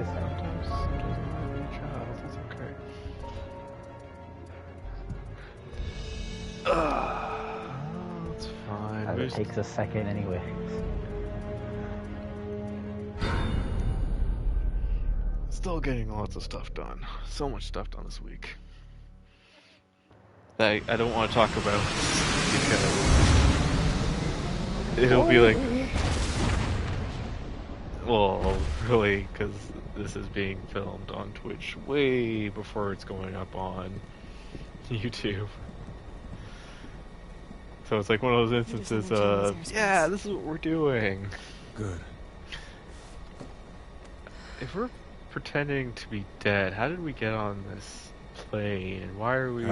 Sometimes it doesn't matter your child. It's okay. It's fine. It takes a second anyway. Still getting lots of stuff done. So much stuff done this week. That I don't want to talk about because it'll be like, well, really, because this is being filmed on Twitch way before it's going up on YouTube. So it's like one of those instances of, yeah, this is what we're doing. Good. If we're pretending to be dead, how did we get on this plane? Why are we we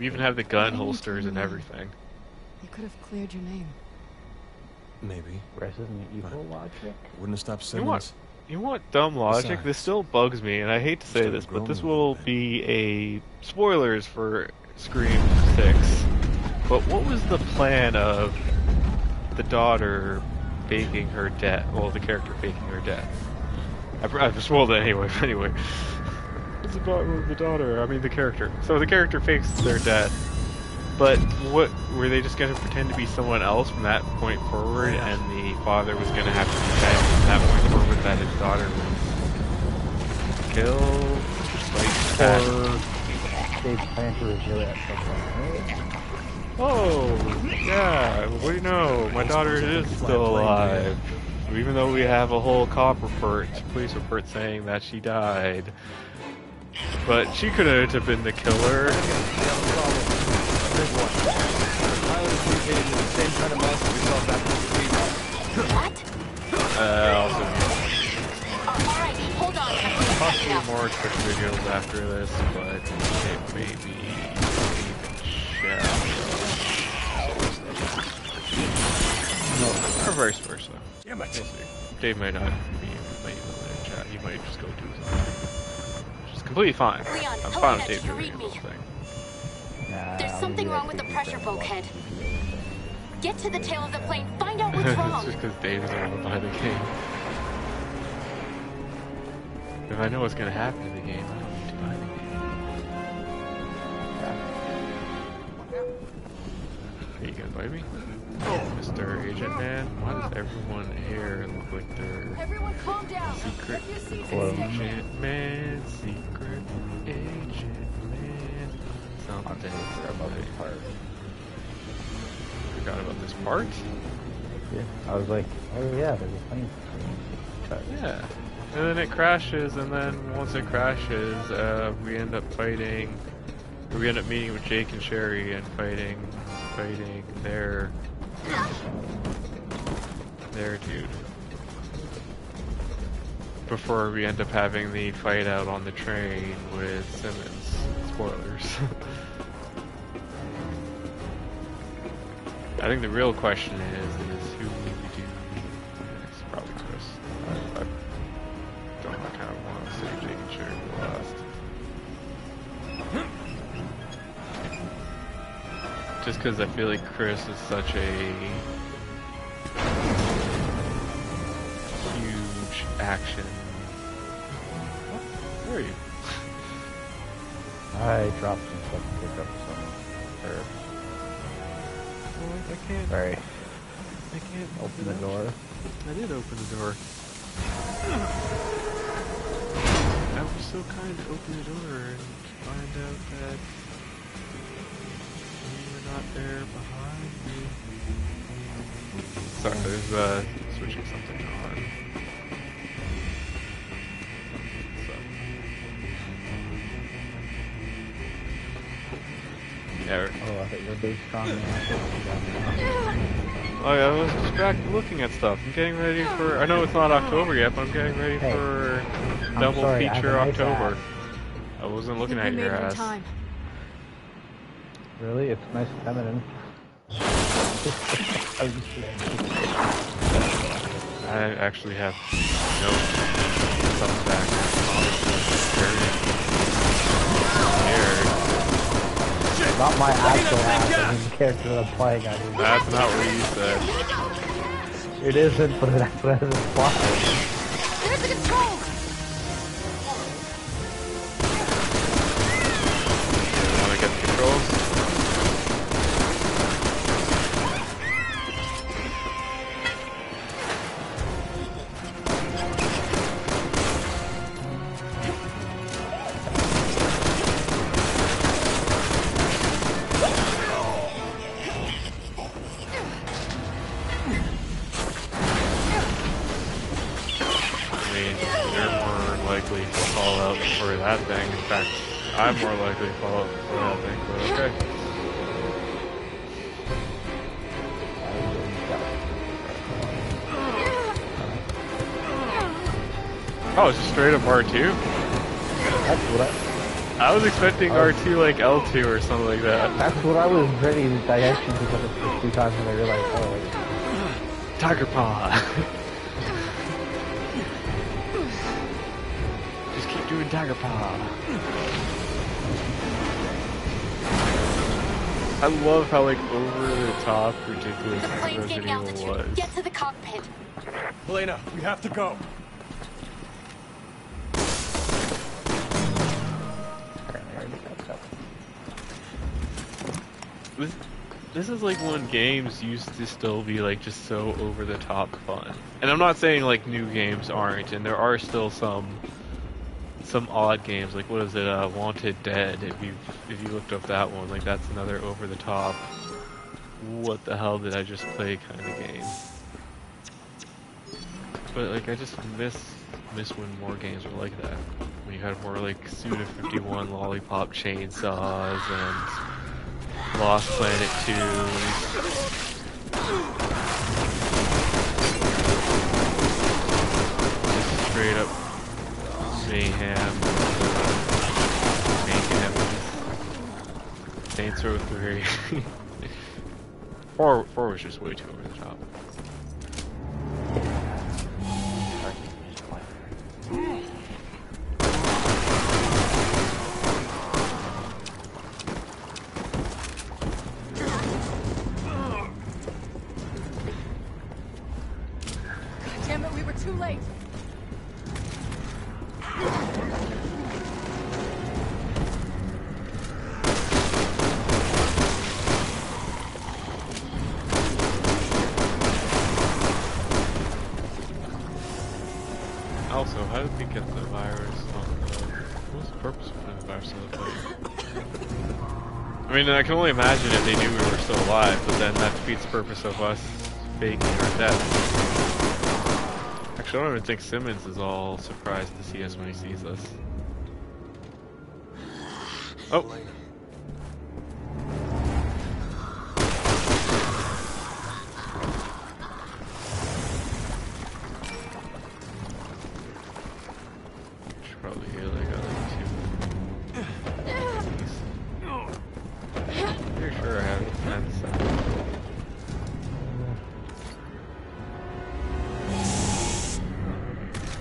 even have the gun holsters and everything? You could have cleared your name. Maybe. Resident Evil logic? Wouldn't have stopped Simmons. You want dumb logic? Besides, this still bugs me, and I hate to say this, but this will be a spoilers for Scream 6. But what was the plan of the daughter faking her death? Well, the character faking her death. I've spoiled it anyway. But anyway, it's about the daughter. I mean, the character. So the character fakes their death. But what were they just going to pretend to be someone else from that point forward, and the father was going to have to pretend from that point forward that his daughter was killed, Or they plan to reveal it at some point. Oh, yeah, what do you know? My daughter is still alive. Even though we have a whole police report saying that she died. But she couldn't have been the killer. What? Also, Alright, hold on. possibly more Twitch videos after this, but it may be or vice versa. Damn it. We'll see. Dave might not be in the chat. He might just go do something. Which is completely fine. Leon, I'm fine with Helena, Dave do you doing read the me? whole thing. There's something wrong with the pressure bulkhead. Get to the tail of the plane, find out what's It's wrong. just because Dave doesn't want to buy the game. If I know what's going to happen in the game, I don't need to buy the game. Are you going to buy me? Mr. Agent Man? Why does everyone here look like they're... Everyone calm down. Secret Agent Man, Secret Agent Man. Something about this part. Forgot about this part? Yeah, I was like, oh yeah, there's a plane. Yeah. And then it crashes, and then once it crashes, we end up fighting. We end up meeting with Jake and Sherry and fighting their dude. Before we end up having the fight out on the train with Simmons. Spoilers. I think the real question is who we do next. Probably Chris. I don't know, kind of want to say Jake and Sherry go last. Just because I feel like Chris is such a huge action. Where are you? I dropped some stuff to pick up some herbs. I can't. Sorry. I can't Open the door. I did open the door. I was so kind to open the door and find out that you were not there behind me. Sorry, there's switching something on. Yeah. Oh, I thought you were big strong man. Oh yeah, I was distracted looking at stuff. I'm getting ready for... I know it's not October yet, but I'm getting ready for double feature October. I wasn't looking at your ass. Really? It's nice and feminine. I actually have no stuff back. Not my actual ass, I mean the character that I'm playing. I mean. That's not what you said. It isn't, but that's what it's fly. There's the controls! Want to get the controls? Likely to fall out for that thing. In fact, I'm more likely to fall out for that thing, but okay. Oh, it's just straight up R2? That's what I was expecting R2 like L2 or something like that. That's what I was ready to. I actually did that a few times and I realized, oh, wait. Tiger Paw! Just keep doing Tiger Paw. I love how like over the top ridiculous The plane's Resident gaining Evil altitude. was. Get to the cockpit. Elena, we have to go. This is like when games used to still be like just so over the top fun. And I'm not saying like new games aren't, and there are still some odd games, like what is it, Wanted Dead, if you looked up that one, like that's another over the top, what the hell did I just play kind of game. But like I just miss when more games were like that. When you had more like Suda51 lollipop chainsaws and Lost Planet 2. Just straight up mayhem. Saints Row 3. 4 was just way too over the top. Damn it, we were too late. Also, how did we get the virus on the... What was the purpose of putting the virus on the plane? I mean, I can only imagine if they knew we were still alive, but then that defeats the purpose of us faking our death. Actually, I don't even think Simmons is all surprised to see us when he sees us. Oh! Should probably heal, I got like 2. Pretty sure I have defense.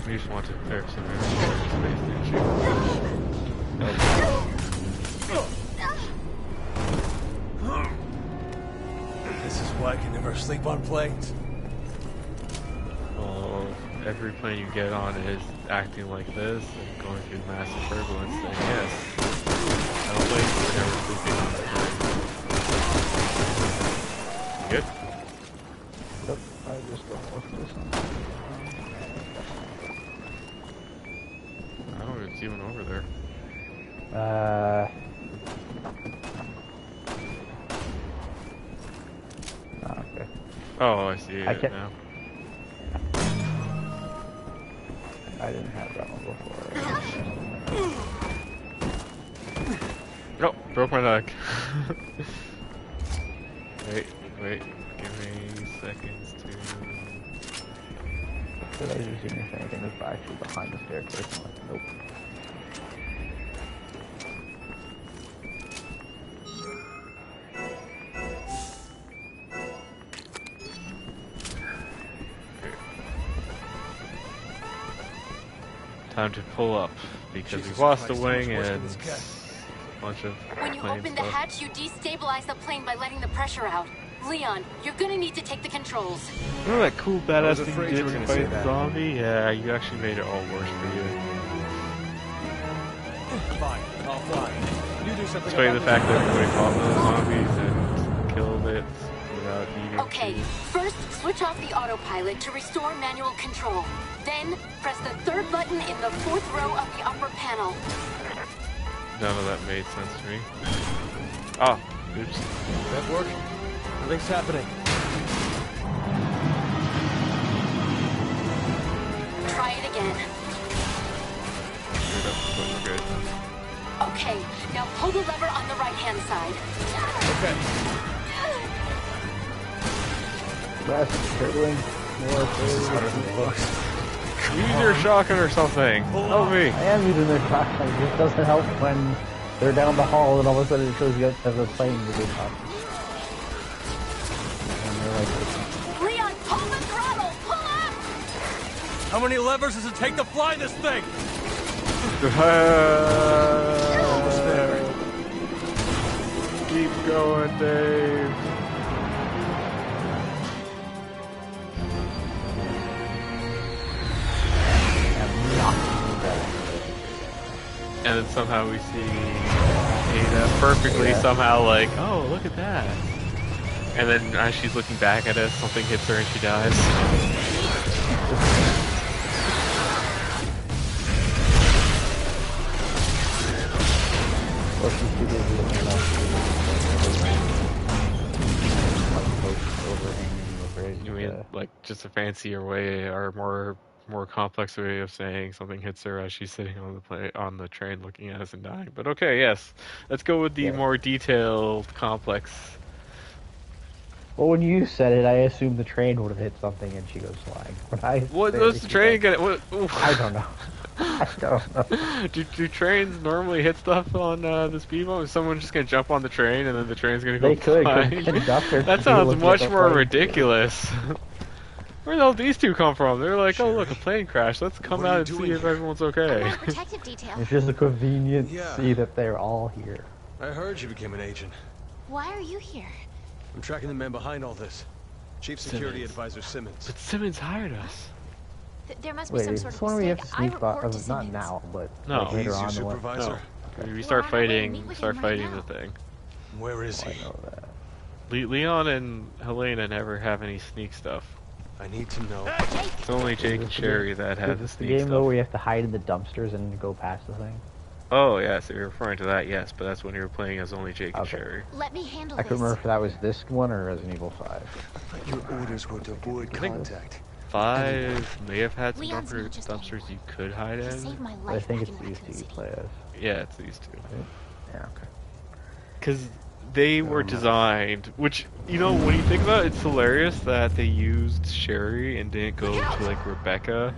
We just want to clear some space, didn't you? This is why I can never sleep on planes. Well, every plane you get on is acting like this and going through massive turbulence, then yes. I don't think we're never sleeping on the plane. You good? Yep, I just don't know what this one. I don't even see one over there. Okay. Oh, I see it now. I didn't have that one before. Oh, broke my neck. Wait, give me seconds to... Did I just see anything that's actually behind the staircase? I'm like, nope. Time to pull up, because Jesus we've lost Christ, a wing how much worse and can this get? a bunch of When you plane open the stuff. hatch, you destabilize the plane by letting the pressure out. Leon, you're gonna need to take the controls. Remember that cool badass thing you afraid did you were to gonna say fight the that. zombie? Yeah, you actually made it all worse for you. Fine, I'll fly. You do something Despite the about fact that everybody fought those zombies and killed it without needing Okay, to. first switch off the autopilot to restore manual control. Then press the third button in the fourth row of the upper panel. None of that made sense to me. Oh, oops. that work? Nothing's happening. Try it again. Screwed up, but we're good. Okay, now pull the lever on the right-hand side. Okay. Less turtling, more turtling. Use your shotgun or something. Help me. I am using their shotgun. It just doesn't help when they're down the hall and all of a sudden it shows you as a plane with your shotgun. And they're like, Leon, pull the throttle! Pull up! How many levers does it take to fly this thing? Almost there. Keep going, Dave. And then somehow we see Ada perfectly somehow like, oh, look at that. And then as she's looking back at us, something hits her and she dies. well, she's too busy looking enough overhanging. You mean like just a fancier way or more complex way of saying something hits her as she's sitting on the train looking at us and dying. But okay, yes. Let's go with the more detailed, complex. Well, when you said it, I assumed the train would have hit something and she goes flying. What was the train gonna? I don't know. I don't know. Do trains normally hit stuff on the speed bump? Is someone just gonna jump on the train and then the train's gonna go They could, flying? because conductors. That sounds much more ridiculous. Where the hell did these two come from? They're like, oh look, a plane crashed. Let's come What are out you and see doing if here? everyone's okay. I'm on protective detail. It's just a convenient Yeah. see that they're all here. I heard you became an agent. Why are you here? I'm tracking the man behind all this. Chief Security Simmons. Advisor Simmons. But Simmons hired us. There must be Wait, some is sort this of one where we have to mistake. I sneak by? report to Not Simmons. now, but No. like later He's your on. supervisor? We start We're on our way to fighting. meet with Start him right fighting now. the thing. Where is I he? know that. Leon and Helena never have any sneak stuff. I need to know. Jake, It's only Jake and Sherry that have Is the this the sneak game stuff. though where you have to hide in the dumpsters and go past the thing? Oh yeah, so you're referring to that, yes, but that's when you were playing as only Jake and Okay. Sherry. let me handle I this. couldn't remember if that was this one or Resident Evil 5. Your orders were to avoid I think- contact. 5 may have had some Leon's not just dumpsters you anyone. could hide He in. saved my But I life think back it's in these Raccoon two you City. play as. Yeah, it's these two. Yeah, okay. Because they were designed, which, you know, when you think about it, it's hilarious that they used Sherry and didn't go to, like, Rebecca,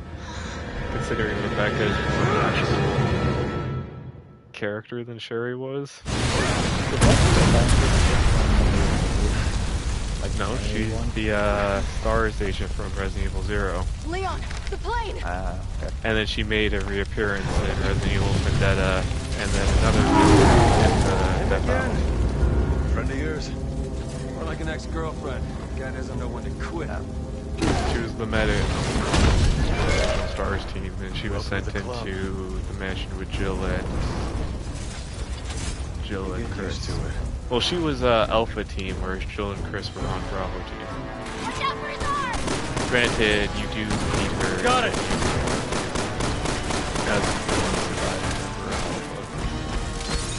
considering Rebecca is more of an actual character than Sherry was. Like, no, she's the STARS agent from Resident Evil 0. Leon, the plane! Okay. And then she made a reappearance in Resident Evil Vendetta, and then another in Death Battle. Friend of yours? Or like an ex-girlfriend? Guy doesn't know when to quit. She was the medic on the STARS team, and she was Welcome sent to the club. into the mansion with Jill and Get Chris. used to it. Well, she was Alpha team, whereas Jill and Chris were on Bravo team. Watch out for his arm! Granted, you do need her. Got it! As the surviving member of Alpha.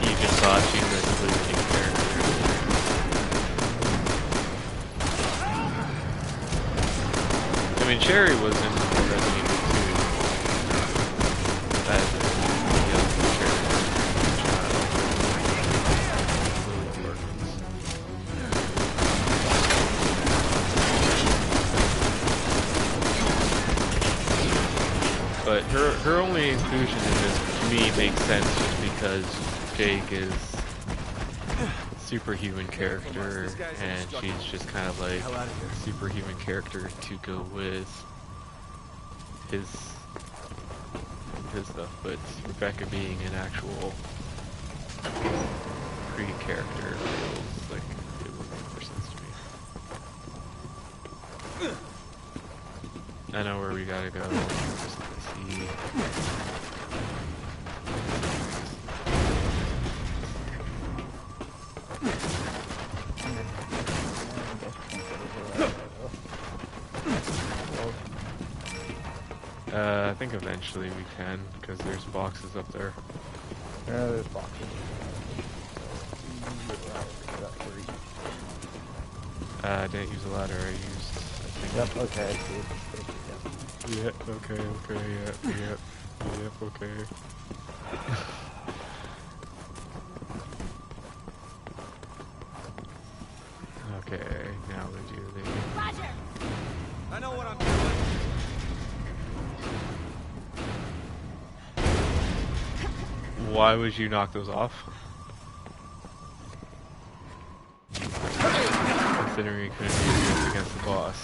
You just thought she was a completely character. I mean, Sherry was in Resident Evil 2. That is the young Sherry. Lily Perkins. But her only inclusion in this, to me, makes sense just because Jake is a superhuman character, and she's just kind of like Hell out of here. a superhuman character to go with his stuff. But Rebecca being an actual pre-character feels like it would make more sense to me. I know where we gotta go. Just see. I think eventually we can, because there's boxes up there. Yeah, there's boxes. Didn't use a ladder, I used, I think. Yep, okay, I see. Yep. Yeah, okay, yep, okay. Okay, now we do the... Roger! I know what I'm doing. Why would you knock those off? Considering you couldn't use this against the boss.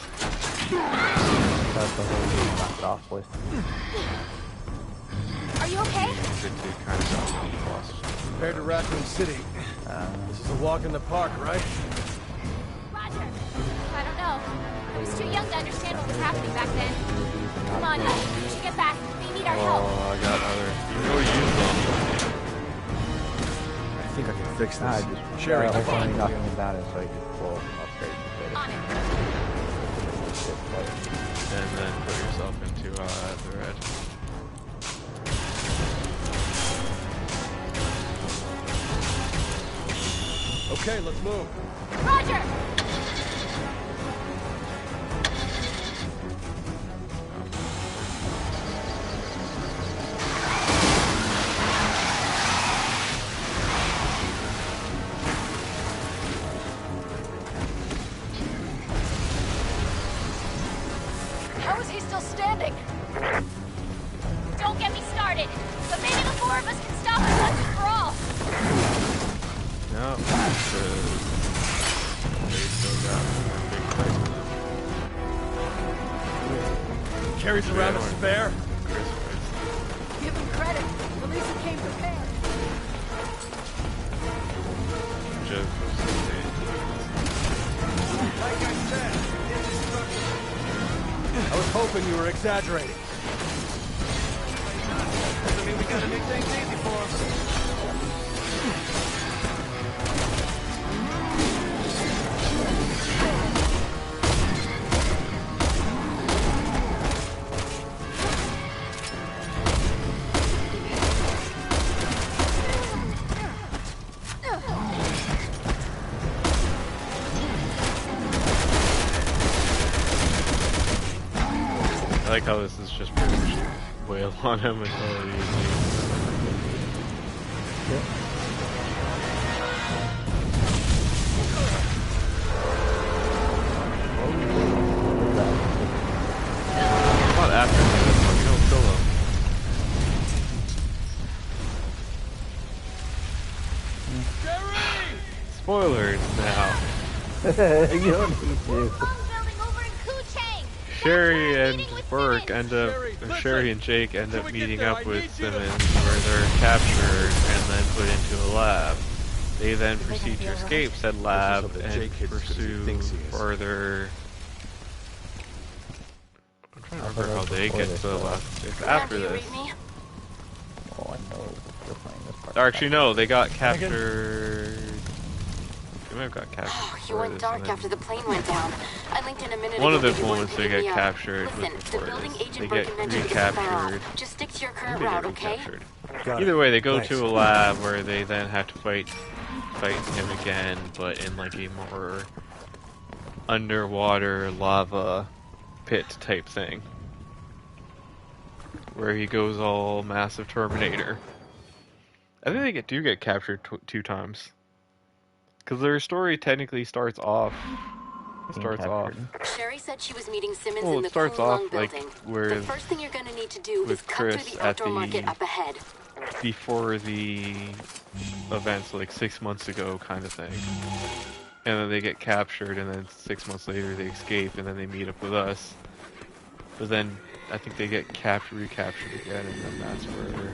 That's the whole thing knocked off with. Are you okay? Use it to kind of dominate the boss. Compared to Raccoon City, this is a walk in the park, right? Roger. I don't know. I was too young to understand what was happening back then. Come on, we should get back. We need our help. Oh, I got other... You can go use them. I think I can fix I this. just Sherry, hopefully knocking him down so I can pull him upgrade. On it. And then put yourself into the red. Okay, let's move. Roger! How is he still standing? Don't get me started. But maybe the four of us can stop him once and for all. No, they still got a big price for them. Carries around a spare. Give him credit. At least he came prepared. Just Like I said, indestructible. I was hoping you were exaggerating. Doesn't mean we gotta make things easy for him. I like how this is just pretty much wail on him until he leaves. Not after this one, you don't kill him. Spoilers now. You don't need to. Long building over in Kuchang. Sherry and meeting with Burke Simmons. end up, Sherry, Sherry and Jake end Till up we get meeting there, up I with need you to- Simmons where they're captured and then put into a lab. They then proceed to escape said lab something and Jake hits because he pursue thinks he is. further... I'm trying to remember how Before they get this, to the though. last. It's after Do you this. read me? Oh, I know. We're playing this part. Actually, no, they got captured. They might have got captured. Oh, you before went this, dark and then- after the plane went down. I linked in a minute One ago of the that you weren't moments they picking get me up. captured was Listen, before the building this. agent They Burke get mentioned is far off. recaptured. Just stick to your current Maybe they route, get okay? recaptured. Got it. Either way, they go Thanks. to a lab where they then have to fight him again, but in like a more underwater lava pit type thing, where he goes all massive Terminator. I think they do get captured two times, because their story technically starts off. Sherry said she was meeting Simmons Well, in it the starts Kung Lung off, like, building. where The first thing you're gonna need to do is with cut through Chris the at outdoor the- market up ahead. before the events, like 6 months ago, kind of thing. And then they get captured, and then 6 months later they escape, and then they meet up with us. But then I think they get recaptured again, and then that's where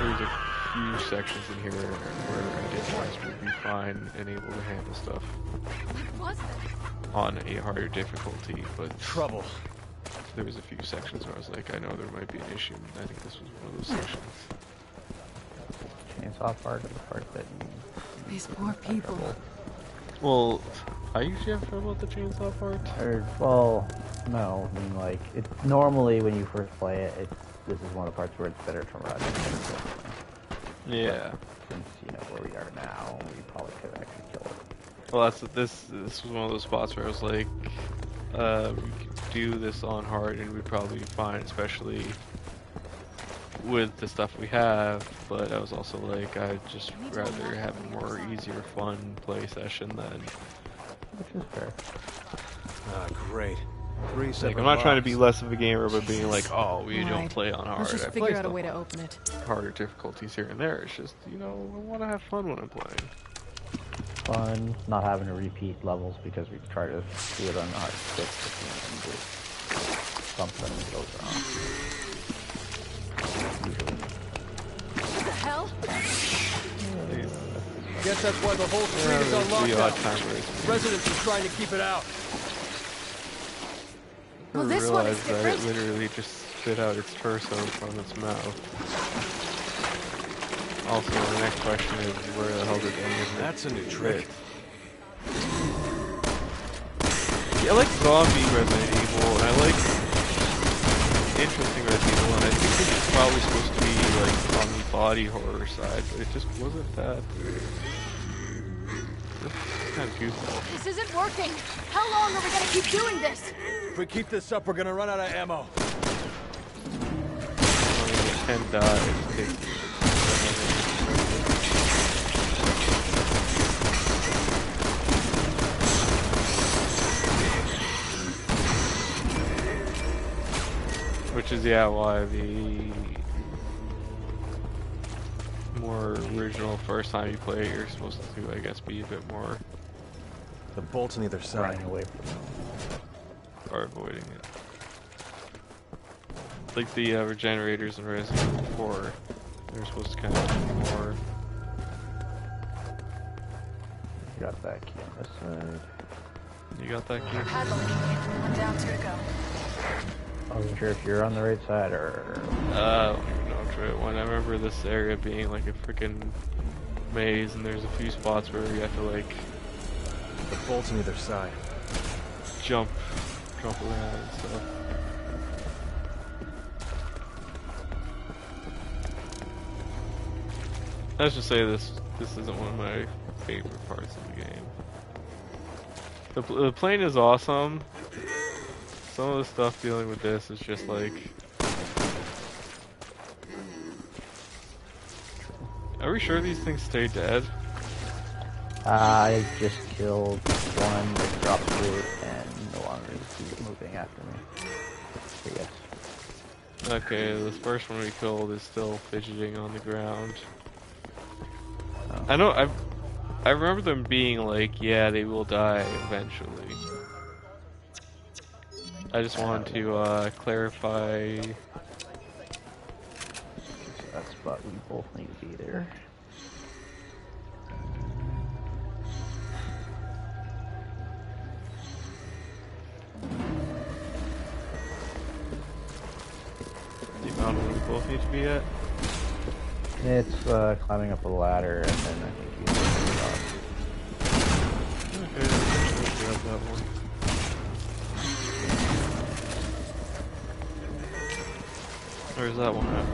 there's a few sections in here where a Demoness would be fine and able to handle stuff What was that? on a harder difficulty, but Trouble. there was a few sections where I was like, I know there might be an issue. I think this was one of those sections. Chainsaw part of the part that you These poor people. Well, I usually have trouble with the chainsaw part. Or, well, no, I mean, like, it normally when you first play it, this is one of the parts where it's better to run. Yeah. Since, you know, where we are now, we probably could actually kill it. Well, this was one of those spots where I was like, we could do this on hard and we'd probably be fine, especially with the stuff we have, but I was also like, I'd just rather have a more easier, fun play session than... Which is fair. Ah, great. 3 Like, separate I'm not trying to be locks. less of a gamer, but being like, oh, we don't Alright. play on hard. Let's just I figure play out a stuff way to on open it. harder difficulties here and there. It's just, you know, I want to have fun when I'm playing. Fun, not having to repeat levels because we try to do it on hard stick and just something goes wrong. Usually. What the hell? Guess that's why the whole street is on The odd lockdown. time where it's Residents are trying to keep it out. Well, this one is realized that it different. literally just spit out its torso from its mouth. Also, the next question is, where the hell did any of it That's a new trick. fit? Yeah, I like zombie Resident Evil, and I like interesting Resident Evil, and I think this is probably supposed to be like on the body horror side, but it just wasn't that. It's kind of goofy. This isn't working. How long are we gonna keep doing this? If we keep this up, we're gonna run out of ammo. I mean, it can die. It takes- Which is, yeah, why the more original first time you play it, you're supposed to, I guess, be a bit more The bolts on either side. Running away from it. or avoiding it. Like the regenerators in Resident Evil 4, they're supposed to kind of be more. Got that key on this side. You got that key? One down, 2 to go. I wasn't sure if you're on the right side or... No, Troy. When I remember this area being like a freaking maze, and there's a few spots where you have to like The bolts on either side. jump around and stuff. Let's just say this isn't one of my favorite parts of the game. The plane is awesome. Some of the stuff dealing with this is just like... Are we sure these things stay dead? I just killed one that dropped through and no longer keep moving after me. So yes. Okay, this first one we killed is still fidgeting on the ground. Oh. I know, I remember them being like, yeah, they will die eventually. I just wanted to clarify. That spot we both need to be there. The amount where we both need to be at. It's climbing up a ladder and then I think you can get off. Okay, let's grab that one. Where's that one at?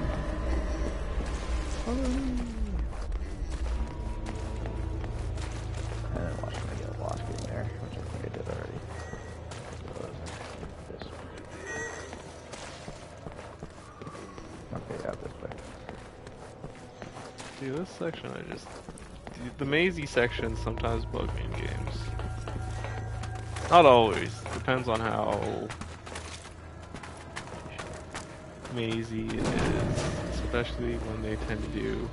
And then watch me get lost getting there, which I think I did already. This way. Okay, yeah, this way. See, this section I just... The mazy sections sometimes bug me in games. Not always. Depends on how mazy it is. Especially when they tend to do...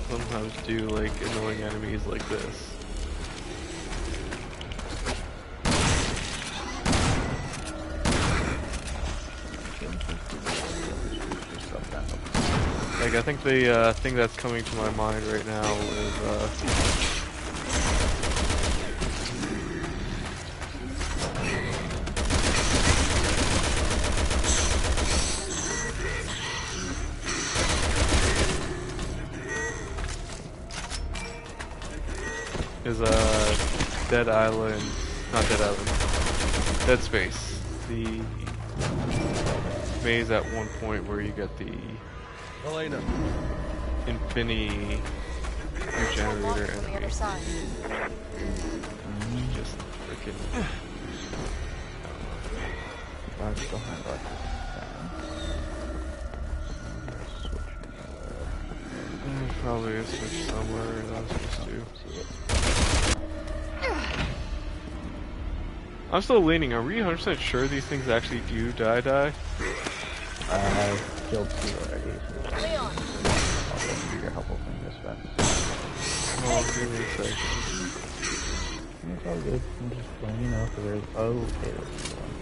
Sometimes do like annoying enemies like this. Like, I think the thing that's coming to my mind right now is Dead Island, not Dead Island, Dead Space. The maze at one point where you get the Elena. Infinity regenerator On the other enemy. side. Just freaking. That's behind us. Probably a switch somewhere. That was supposed to. I'm still leaning. Are we 100% sure these things actually do die? I killed 2 already. So Leon. I'll get your helpful thing this fast. Oh, give me a second. It's all good. I'm just letting you know because there's. Oh, okay, there's one.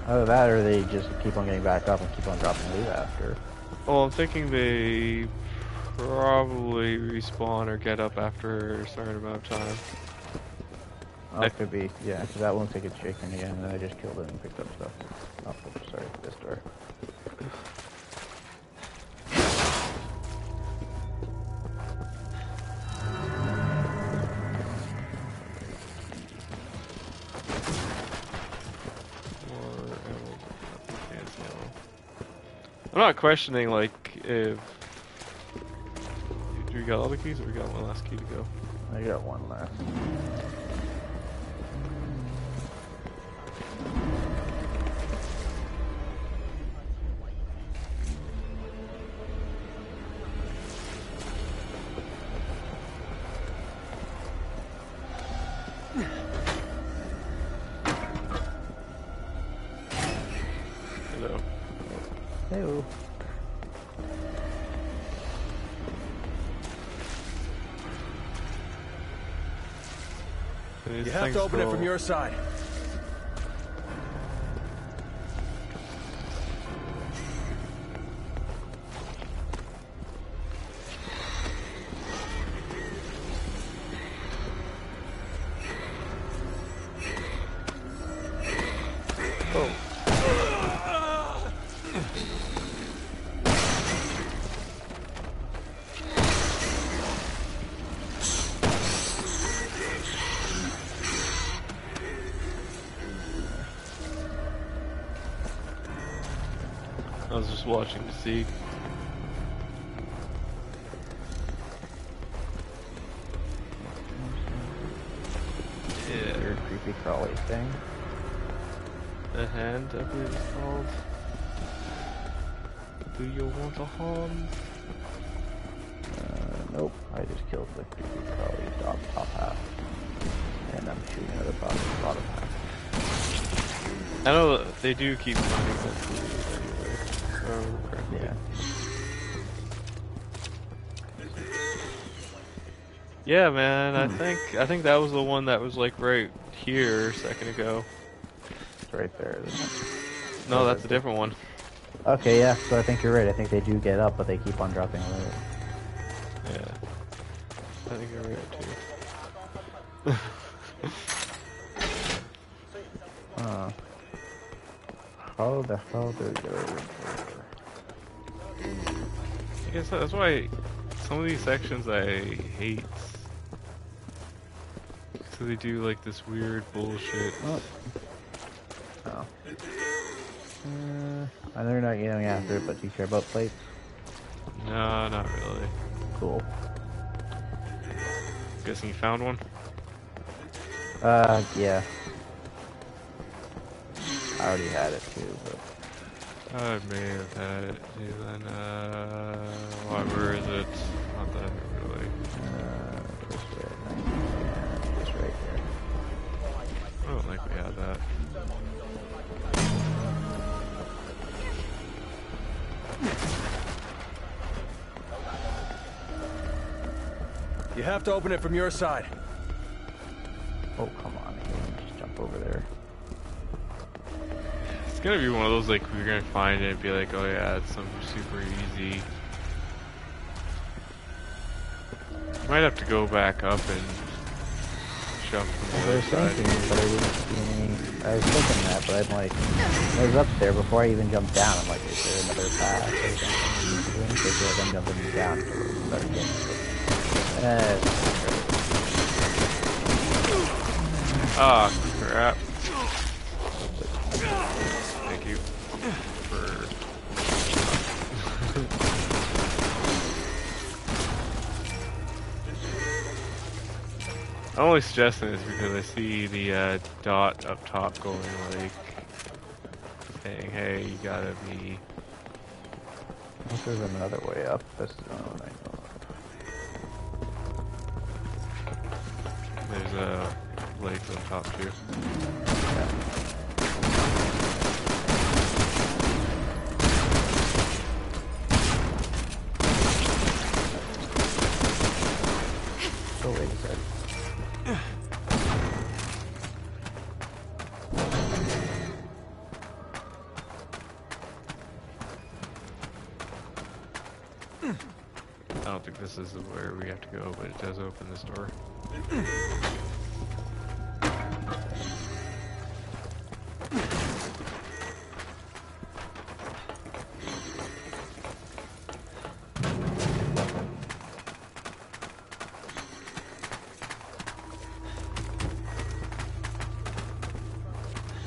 Either that or they just keep on getting back up and keep on dropping loot after. Well, I'm thinking they probably respawn or get up after a certain amount of time. Oh, it could be, yeah, because that won't take it shaking again, and then I just killed it and picked up stuff. Oh, oops, sorry, this door. I'm not questioning, like, if... Do we got all the keys, or we got one last key to go? I got one left. Hello. Hey-o. You have to open it from your side. I was just watching to see. Yeah. Weird creepy crawly thing. The hand, I believe it's called. Do you want a hand? Nope. I just killed the creepy crawly top half. And I'm shooting at the bottom half. I know that they do keep finding that food anyway. So, correctly. Yeah. Yeah, man. I think that was the one that was like right here a second ago. It's right there, isn't it? No, that's a different one. Okay, yeah, so I think you're right. I think they do get up, but they keep on dropping loot. Yeah. I think you're right too. How the hell do we get over here? I guess that's why some of these sections I hate. So they do like this weird bullshit. Oh. I know you're not getting after it, but do you care about plates? No, not really. Cool. Guessing you found one? Yeah. I already had it too, but... I may have had it too then. Where is it? Not that really. This way, I think. Yeah, just right there. I don't think we had that. You have to open it from your side. Oh, come on. I can't just jump over there. It's gonna be one of those like we're gonna find it and be like, oh yeah, it's something super easy. Might have to go back up and jump from the They other were saying side. to me, but I didn't see any. I was thinking that, but I'm like, I was up there before I even jumped down. I'm like, is there another path or something? Because I feel like I'm jumping down to start getting. Ah, crap. Thank you for... I'm only suggesting this because I see the dot up top going like, saying, hey, you gotta be... Unless there's another way up. That's the only one I know. There's lights on top too. Oh, wait a sec. I don't think this is where we have to go, but it does open this door.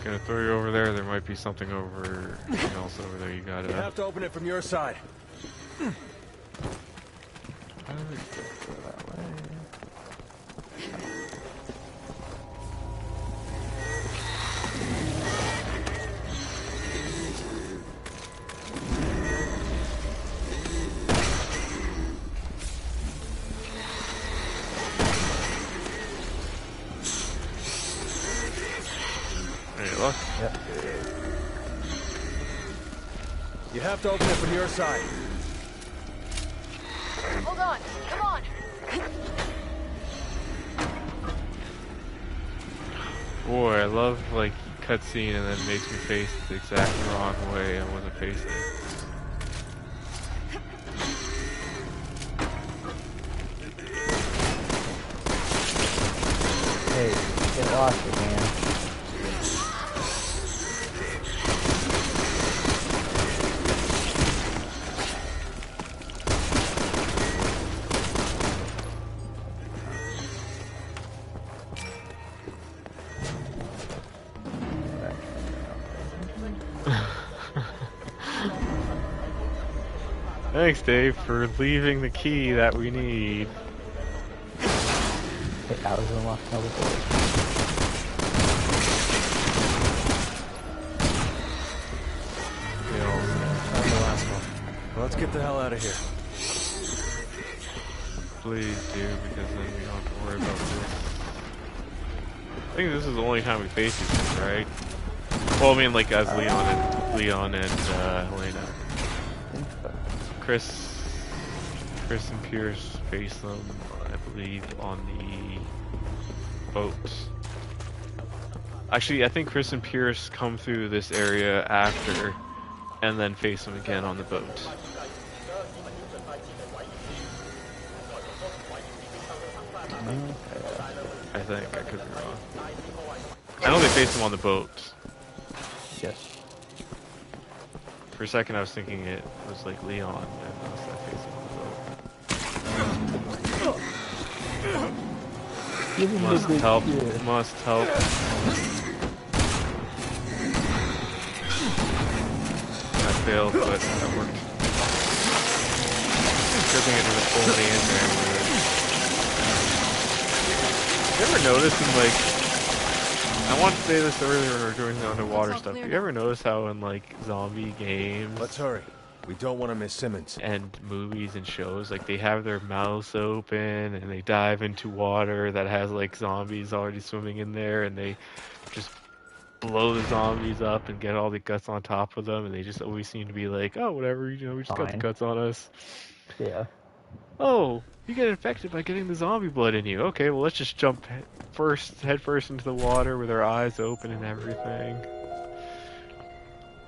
Gonna throw you over there. There might be something else over there. You gotta. You have to open it from your side. How do we go that way? Any luck? Yep. You have to open it from your side. Hold on. Come on. Boy, I love like cutscene and then makes me face the exact wrong way I wasn't facing. Hey, get lost again. Thanks, Dave, for leaving the key that we need. Hey, I was unlocked another door. Not the last one. Let's get the hell out of here. Please do, because then we don't have to worry about this. I think this is the only time we face these things, right? Well, I mean, like as Leon and Helena. Chris and Pierce face them, I believe, on the boat. Actually, I think Chris and Pierce come through this area after, and then face them again on the boat. I think, I could be wrong. I know they face them on the boat. Yes. For a second I was thinking it was like Leon, and I was like facing on the boat. Must help, must help. I failed, but that worked. Good thing it didn't pull me in there. You ever notice in like, I wanted to say this earlier when we were doing the underwater stuff, but you ever notice how in like zombie games Let's hurry. We don't want to miss Simmons. and movies and shows, like they have their mouths open and they dive into water that has like zombies already swimming in there, and they just blow the zombies up and get all the guts on top of them, and they just always seem to be like, oh, whatever, you know, we just got the Fine. guts on us. Yeah. Oh, you get infected by getting the zombie blood in you. Okay, well let's just jump head first into the water with our eyes open and everything.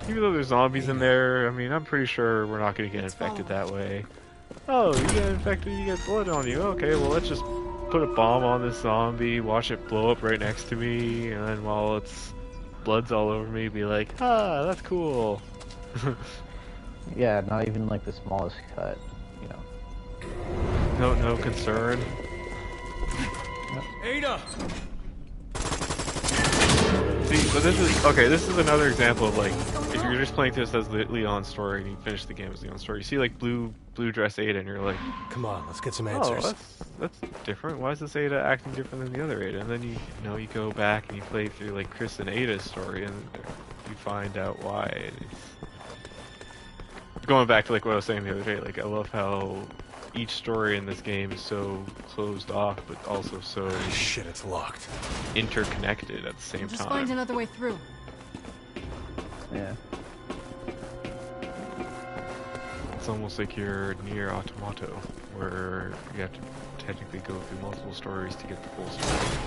Even though there's zombies in there, I mean, I'm pretty sure we're not gonna get infected that way. Oh, you get infected, you get blood on you. Okay, well, let's just put a bomb on this zombie, watch it blow up right next to me, and then while it's blood's all over me, be like, ah, that's cool. Yeah, not even like the smallest cut, you know. No concern. Ada! See, so this is another example of like, if you're just playing this as Leon's story and you finish the game as Leon's story, you see like blue dress Ada and you're like, Come on, let's get some oh, answers. that's different. Why is this Ada acting different than the other Ada? And then you go back and you play through like Chris and Ada's story and you find out why. And it's going back to like what I was saying the other day, like I love how each story in this game is so closed off, but also so Shit, it's locked. interconnected at the same Just time. find another way through. Yeah. It's almost like you're near Automato, where you have to technically go through multiple stories to get the full story.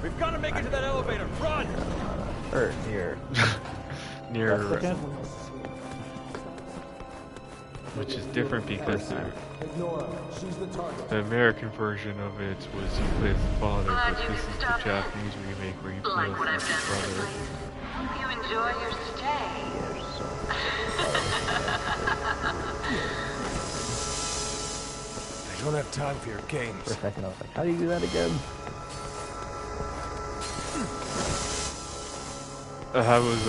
We've got to make it to that elevator. Run! Or here. Near, Replicant? which is different because the American version of it was you play as the father, but this is the Japanese remake where you play as the brother. Hope you enjoy your stay. I don't have time for your games. For a second I was like, how do you do that again? I was,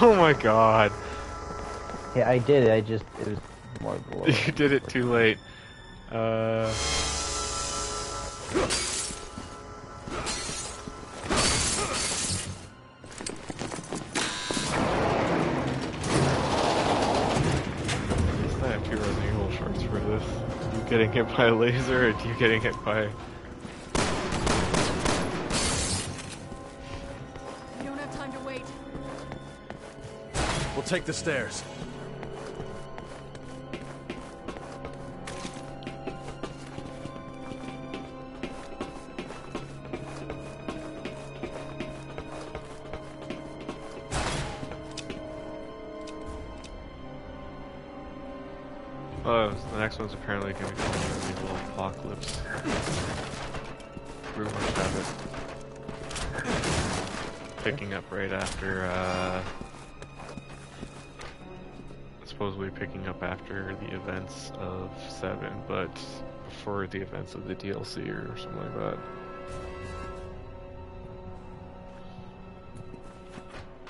oh my god. Yeah, I did it, it was more below. You did it too late. I have two Resident Evil shorts for this. You getting hit by a laser, and you getting hit by... We don't have time to wait. We'll take the stairs. Oh, the next one's apparently going to be called Resident Evil Apocalypse. Rumors have it. Picking up right after, supposedly picking up after the events of 7, but before the events of the DLC or something like that.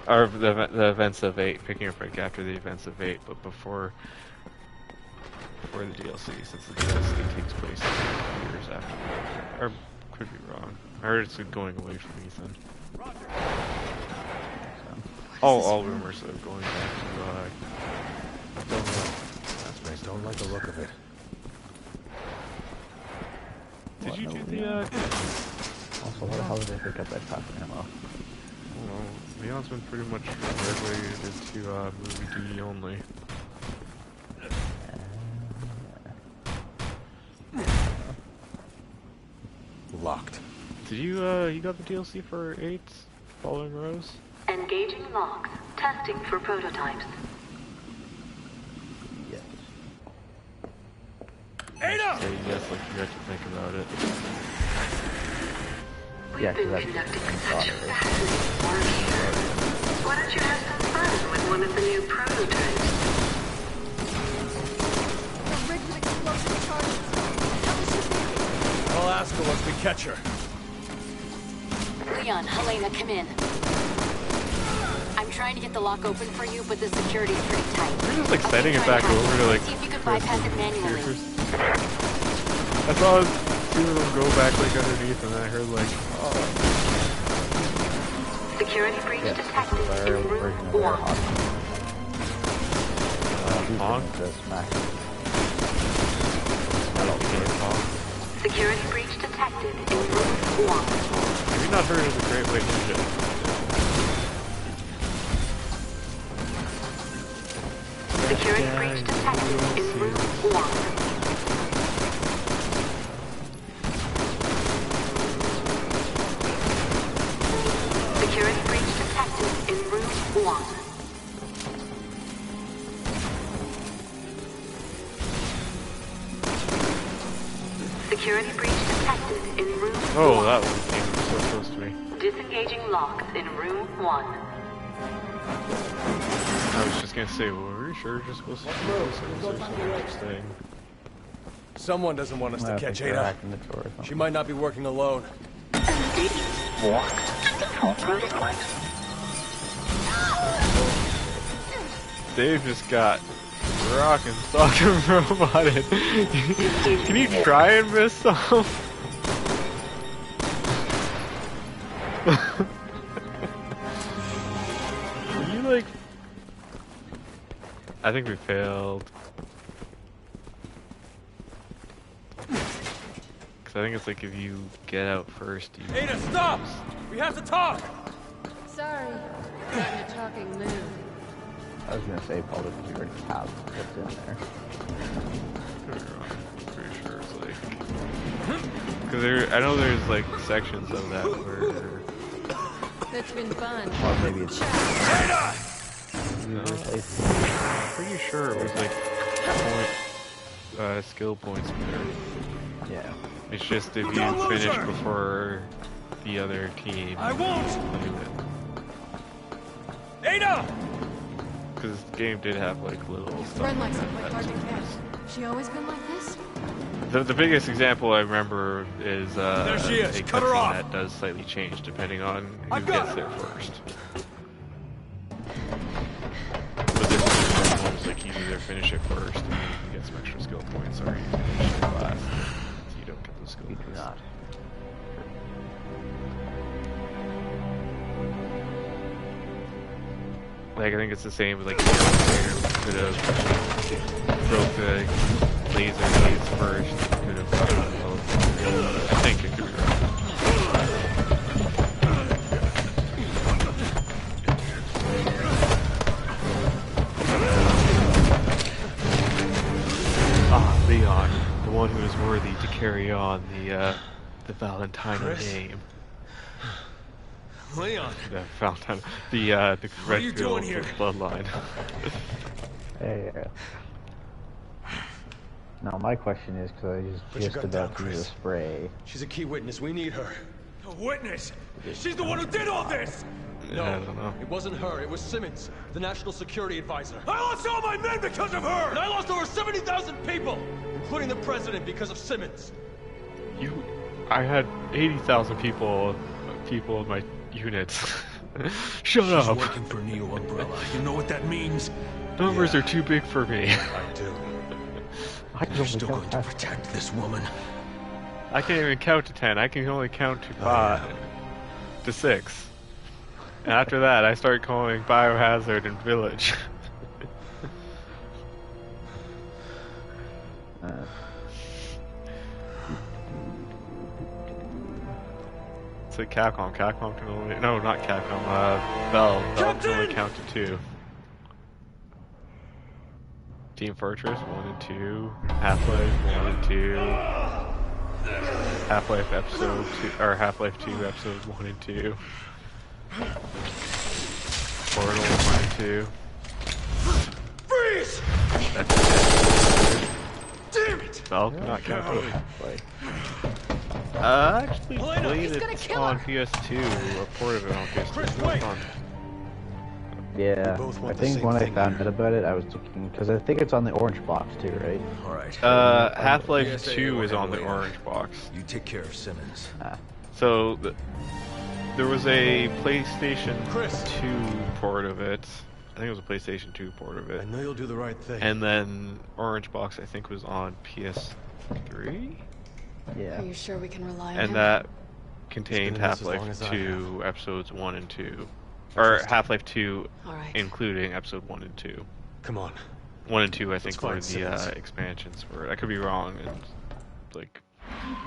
Or the events of 8, picking up right after the events of 8, but before the DLC, since the DLC takes place years after that. Or could be wrong. I heard it's going away from Ethan. All rumors are going back to don't know. I don't like the look of it. Did you do the Also, what the hell did I pick up that copy ammo? well, Leon's been pretty much relegated to movie duty only. Locked. Did you you got the DLC for 8 Following Rose? Engaging logs. Testing for prototypes. Yes. Ada! Say yes, like you had to think about it. Yeah, We've been because conducting that's such fascinating work here. Why don't you have some fun with one of the new prototypes? The rig with explosive charges. How is she thinking? I'll ask her once we catch her. Leon, Helena, come in. I'm trying to get the lock open for you, but the security's pretty tight. You're just like Okay, setting it try back hack over to like See if you can bypass it manually. I saw two of them go back like underneath, and then I heard like, oh. Security breach Yes, detected this is our in room version of 1. Honk? The smack. Security breach detected in room 1. Have you not heard of the Great White Ninja? Security breach detected in room Security breach detected in room Oh, 1. that one came so close to me. Disengaging locks in room 1. I was just gonna say, well, are we sure just supposed to do this or something interesting? Someone doesn't want us to I catch think they're Ada. hacking the door or something. She might not be working alone. Dave just got rock and sock and roboted. Can you try and miss some? Are you like... I think we failed. Cause I think it's like if you get out first, you... Ada, stop! We have to talk! Sorry. Not in a talking mood. I was gonna say probably because we already have what's in there. I'm pretty sure it's like... Cause there, I know there's like sections of that where... That's been fun. Or maybe it's No, I'm pretty sure it was like skill points there. yeah. It's just if you finish before the other team. I won't! Do it. Ada! Because the game did have like little stuff. Friend likes to like play that hard to sometimes. get. She always been like this? The biggest example I remember is There she is. a Cut her cutscene off. that does slightly change depending on who I've got gets her. there first. But this is almost like you either finish it first and you get some extra skill points, or you finish it last so you don't get those skill We do points. not. Like, I think it's the same with like the elevator. Could have broke the laser gates first. Could have gotten both. I think it could be right. Ah, Leon, the one who is worthy to carry on the Valentine Chris? name. Leon, The Valentine, the What are you doing Redfield here? bloodline. Hey, now my question is, because I was Put your just gun about down, to use a Chris. spray. she's a key witness. We need her. A witness? She's the one who did all this! No, I don't know. it wasn't her. It was Simmons, the national security advisor. I lost all my men because of her! And I lost over 70,000 people, including the president, because of Simmons. I had 80,000 people in my units. Shut She's up. working for Neo Umbrella. You know what that means? Numbers Yeah. are too big for me. I do. I can You're only still go going to fast. protect this woman. I can't even count to 10. I can only count to 5. To 6. And after that, I start calling Biohazard and Village. It's like Capcom. Capcom can only... No, not Capcom. Valve. Valve can only count to 2. Team Fortress 1 and 2. Half-Life 1 and 2. Half-Life Episode 2... Or Half-Life 2 Episode 1 and 2. Portal 1 and 2. Freeze! That's it. Damn it! Valve cannot count to it. Like, I actually Helena, played he's gonna it kill on her. PS2, or ported it on PS2. Chris, It was wait! fun. yeah, both I want the think same when I thing found here. out about it, I was looking, because I think it's on the orange box too, right? All right. Half-Life PSA 2 will is on the handle it. orange box. You take care of Simmons. So, there was a PlayStation Chris. 2 port of it. I think it was a PlayStation 2 port of I it. know you'll do the right thing. And then Orange Box, I think, was on PS3? Yeah. Are you sure we can rely on And him? that contained been in this as long Half-Life as I 2 episodes 1 and 2. Or Half-Life 2 All right. including episode 1 and 2. Come on. 1 and 2 I think were find the Simmons. expansions for it. I could be wrong, and like,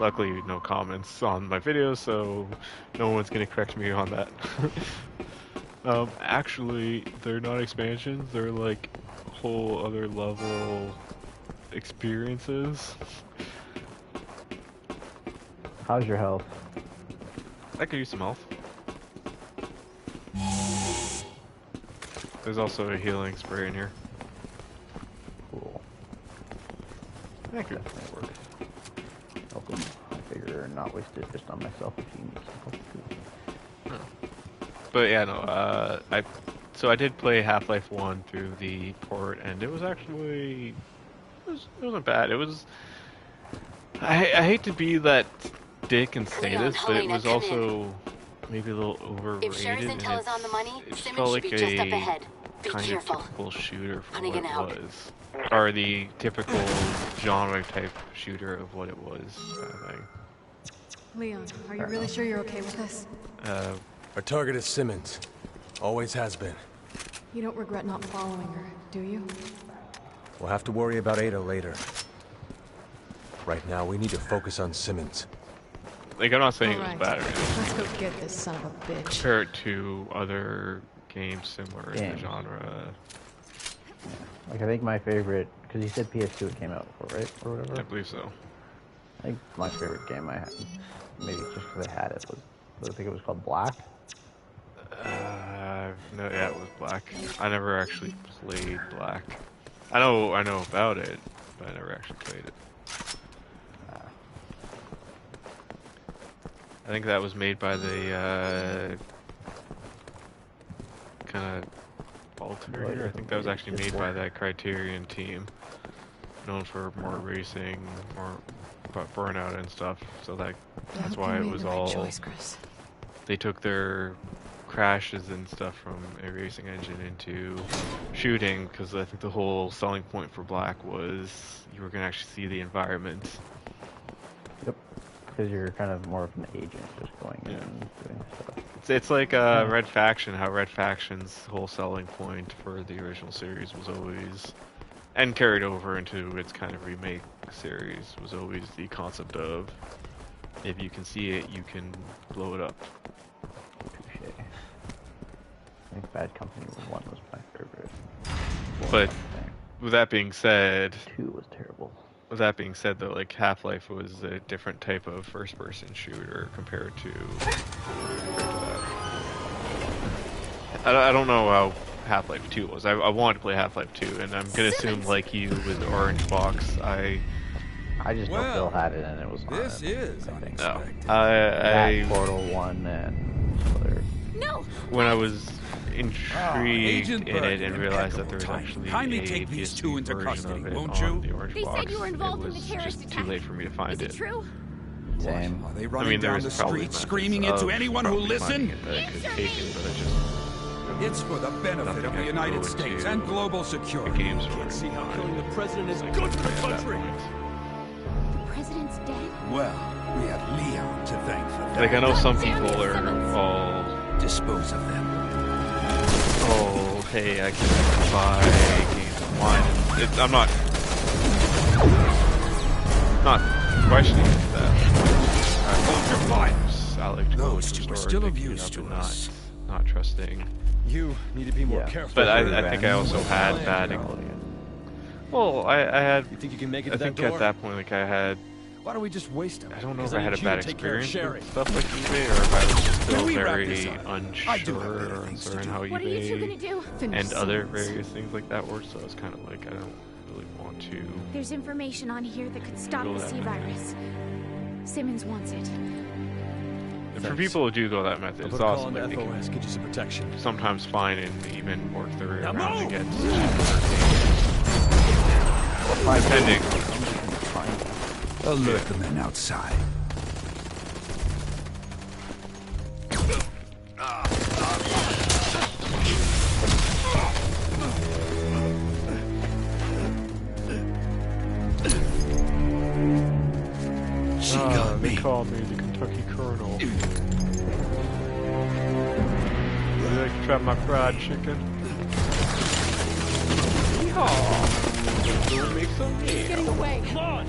luckily no comments on my videos, so no one's gonna correct me on that. Actually, they're not expansions, they're like whole other level experiences. How's your health? I could use some health. There's also a healing spray in here. Cool. That could work. Welcome. not waste it just on myself if you need some help too. But yeah, no. I did play Half-Life 1 through the port, and it was actually it wasn't bad. It was. I hate to be that dick and say Leon, this, but it Helena, was come also maybe a little overrated. If Sherry's and intel is on the money, it Simmons felt should like be just up a ahead. Be kind careful. of typical shooter for Hunting what it it out. was, or the typical genre type shooter of what it was. Kind of thing. Leon, are you really sure you're okay with this? Our target is Simmons. Always has been. You don't regret not following her, do you? We'll have to worry about Ada later. Right now, we need to focus on Simmons. Like, I'm not saying All it right. was bad or anything. Let's go get this son of a bitch. Compare it to other games similar in the Games. genre. Like I think my favorite, because you said PS2 it came out before, right, or whatever. I believe so. I think my favorite game I had, maybe it's just because I had it, was I think it was called Black. No, yeah, it was Black. I never actually played Black. I know about it, but I never actually played it. I think that was made by the kind of Altair. I think that was actually made by that Criterion team, known for more racing, more Burnout and stuff. So that's why it was all. Choice, Chris. They took their crashes and stuff from a racing engine into shooting, because I think the whole selling point for Black was you were going to actually see the environment. Yep. Because you're kind of more of an agent, just going in and doing stuff. It's like Red Faction, how Red Faction's whole selling point for the original series was always, and carried over into its kind of remake series, was always the concept of, if you can see it, you can blow it up. Touché. I think Bad Company 1 was my favorite. But with that being said, 2 was terrible. with that being said, though, like Half-Life was a different type of first-person shooter compared to that. I don't know how Half-Life 2 was. I wanted to play Half-Life 2, and I'm gonna assume, like you with the Orange Box, I just know Phil had it and it was on This it, is I think. no. unexpected. That Portal 1 and some other. No! When I was intrigued Agent in it Bergen, and realized that there was impeccable actually timing. Kindly a take these PS2 two into version custody, of it won't on you? the Orange They Box, said you were involved it in the was terrorist just attack. too late for me to find Is it true? Same. Are they I running mean, there down was the probably street methods screaming it to of anyone who probably finding listen? it that I could have taken, but I just It's for the benefit Nothing of I the can United go States into and global the security. games Can't were see how fine. killing the president is Like, good for the at that country. point. The president's dead? Well, we have Leon to thank for that. Like, I know some Damn people it, are Simmons. all, Dispose of them. oh, hey, I can buy games online. I'm not questioning that. Close your minds. I like to go Those to two the are store still and of pick it use up to and us. Not trusting. You need to be more Yeah. careful. But I Revenge. think I also had bad. Well, I had. You think you can make it I to that think door? at that point, like I had. Why don't we just waste him? I don't know if Because I had a need bad you to take care of experience Sherry. with stuff like eBay, or if I was just still Can we wrap this very up? I do unsure have better or things to uncertain do. how What are you two gonna eBay do? Finish and other Simmons. various things like that work. So I was kind of like, I don't really want to. There's information on here that could stop Go the that C way. virus. Simmons wants it. For people who do go that method, I'll it's put a call awesome. into Like, they can FOS, get you some protection. sometimes find and even work their way Now around to move! get depending. Alert the men outside. She got They me. call me the Kentucky Colonel. Would you like to try my fried chicken? Yeehaw! We'll make some meat. Getting away. Come on!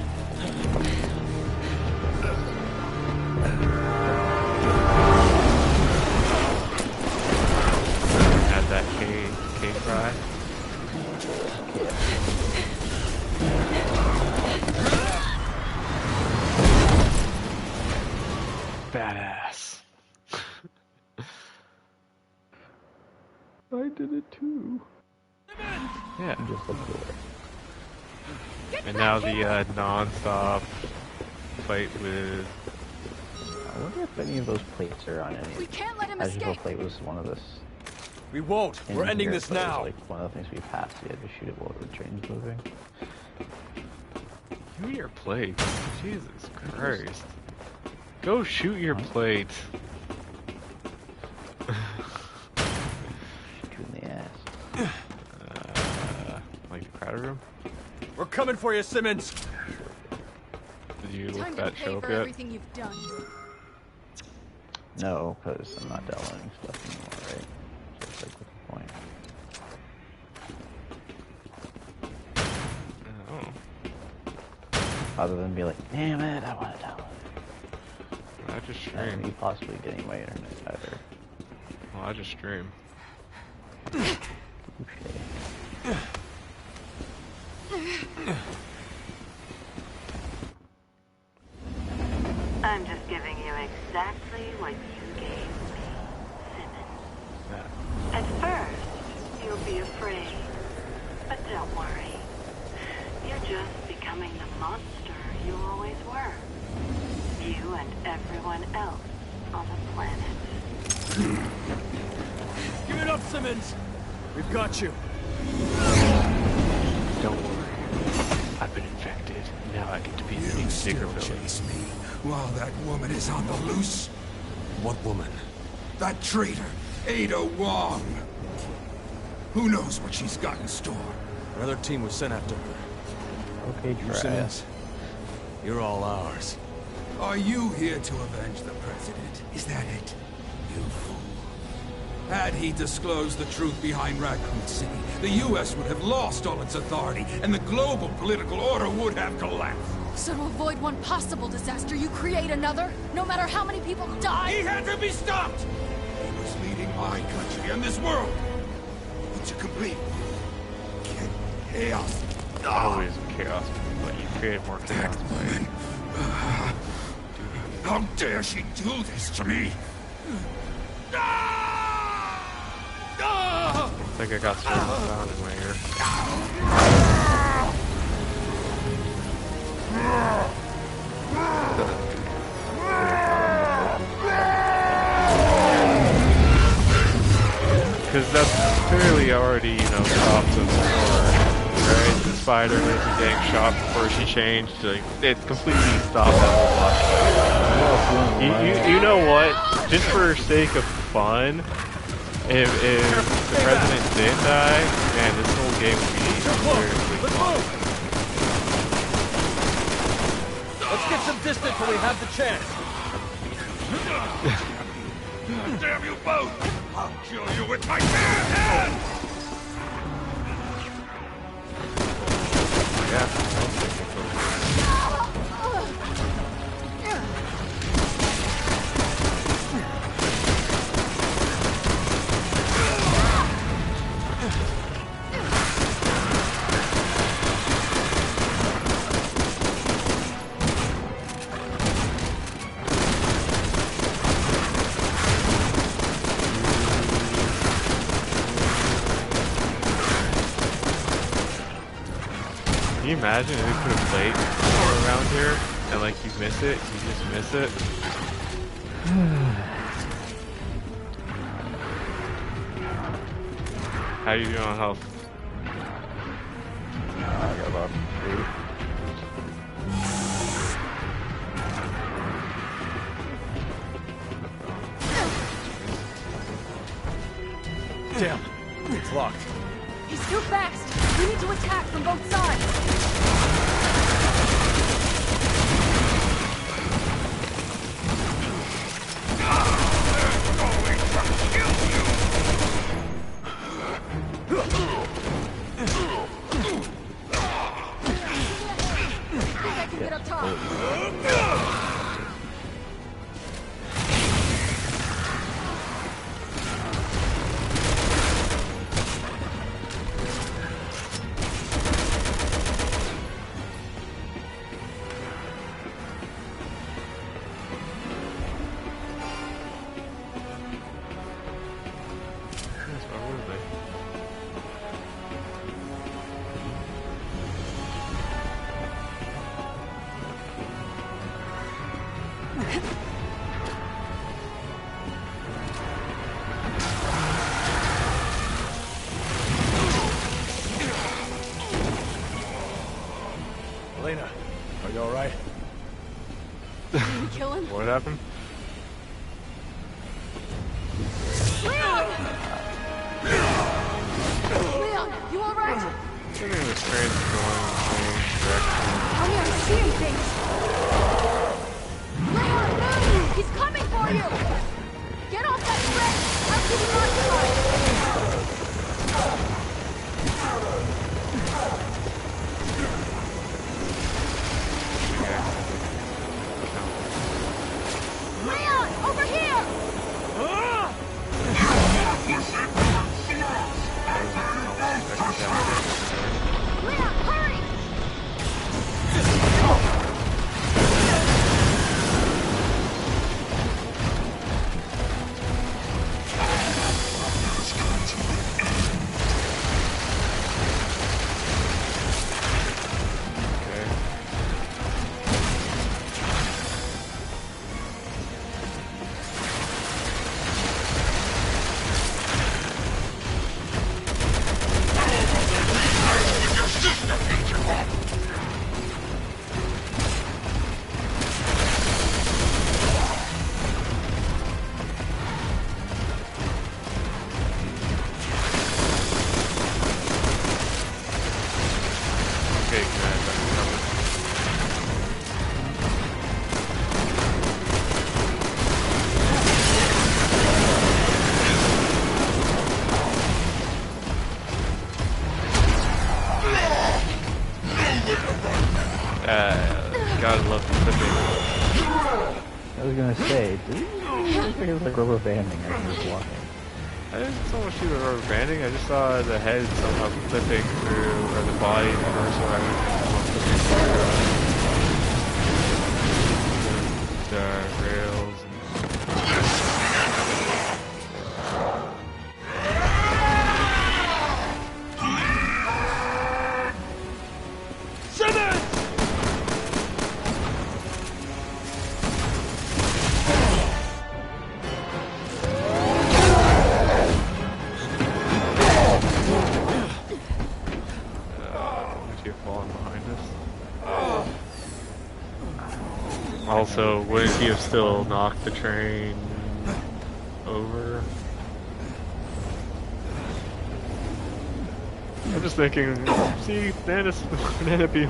Add that K fry. Badass. I did it too. Yeah. Just look cool. And now the non-stop fight with I wonder if any of those plates are on any. We can't let him Magical escape. plate was one of this. We won't. We're ending here, this but it was, now. like one of the things we passed. You had to shoot it while the train's moving. Give me your plate. Jesus Christ. Go shoot your plate. Shoot you in the ass. Like the crowded room? We're coming for you, Simmons. Did you look Time to that pay show up for yet? everything you've done. No, because I'm not downloading stuff anymore, right? So it's like, what's the point? Oh. Other than be like, damn it, I want to download it. I just Not stream. me possibly getting my internet either. Well, I just stream. Touche. I'm just giving you exactly what you gave me, Simmons. Yeah. At first, you'll be afraid. But don't worry. You're just becoming the monster you always were. You and everyone else on the planet. Give it up, Simmons. We've got you. Don't worry. I've been infected. Now I get to be the You new still bigger villain. chase me while that woman is on the loose? What woman? That traitor, Ada Wong. Who knows what she's got in store? Another team was sent after her. Okay, You, try. Simmons, you're all ours. Are you here to avenge the president? Is that it? You fool. Had he disclosed the truth behind Raccoon City, the U.S. would have lost all its authority, and the global political order would have collapsed. So to avoid one possible disaster, you create another? No matter how many people die? He had to be stopped! He was leading my country and this world into complete chaos. Always chaos, but you create more chaos. That woman. How dare she do this to me? I think I got certain sound in my ear. Because that's clearly already, you know, stopped us before, right? The spider maybe getting shot before she changed. Like, it completely stopped that whole boss fight. You know what? Just for sake of fun, if the president didn't die, man, this whole game would be seriously fun. Let's get some distance when we have the chance. Damn you both! I'll kill you with my bare hands! Can you imagine if we put a plate around here and like you miss it, you just miss it? How you doing on health? I got about 3. Damn, it's locked. He's too fast. We need to attack from both sides. Think I can get up top. Why would they? Elena, are you alright? Did you kill him? What happened? Leon! Leon, you alright? I think the train's going in the same direction. Tell me I'm seeing things! Leon, move! He's coming for you! Get off that train! I'll keep you occupied! Leon, over here! Leon, hurry! Gotta love the flipping. I was gonna say, dude, it was like rubber banding as he was walking. I didn't so much see the rubber banding, I just saw the head somehow flipping through, or the body, the torso, everything flipping through the rails. Also, wouldn't he have still knocked the train over? I'm just thinking, see, banana peel.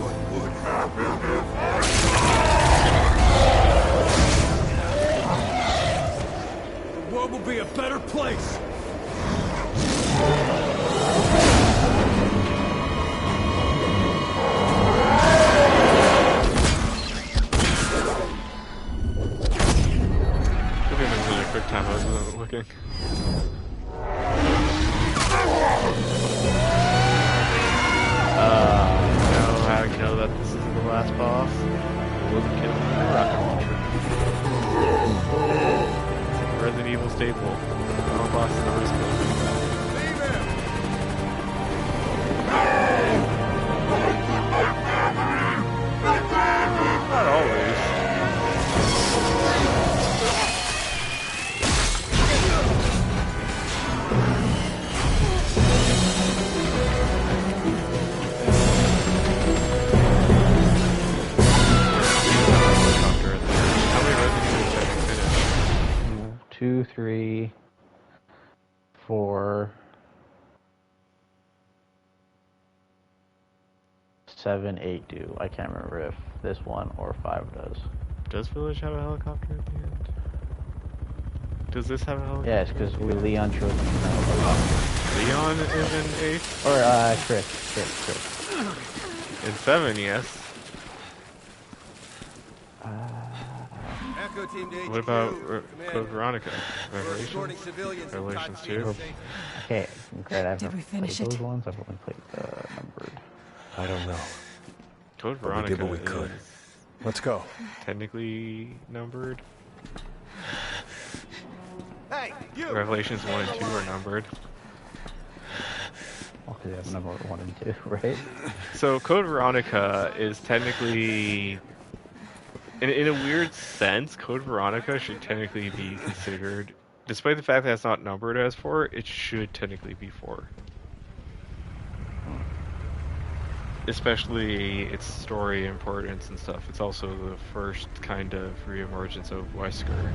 What would happen if The world will be a better place! Took him a really quick time, I wasn't looking. How do you know that this isn't the last boss? It wasn't killing the rocket launcher. Resident Evil staple. All bosses always kill. Not always. How many Resident Evil have you finished? 2, 3, 4, 7, 8 do. I can't remember if this one or 5 does. Does Village have a helicopter at the end? Does this have a helicopter? Yes, because Leon chose to Leon is in 8? Or, Chris. In 7, yes. Echo Team to What HQ. about Command. Code Veronica? We're escorting Revelations? civilians in Revelations Cotton 2? Field. Okay, great. I've Did never we finish played it? those ones. I've only played the numbered. I don't know. Code But we Veronica did what we could. is Let's go. technically numbered. Hey, you! Revelations 1 and 2 are numbered. Well, because they have number 1 and 2, right? So Code Veronica is technically, in a weird sense, Code Veronica should technically be considered despite the fact that it's not numbered as 4, it should technically be 4. Especially its story importance and stuff. It's also the first kind of reemergence of Wesker.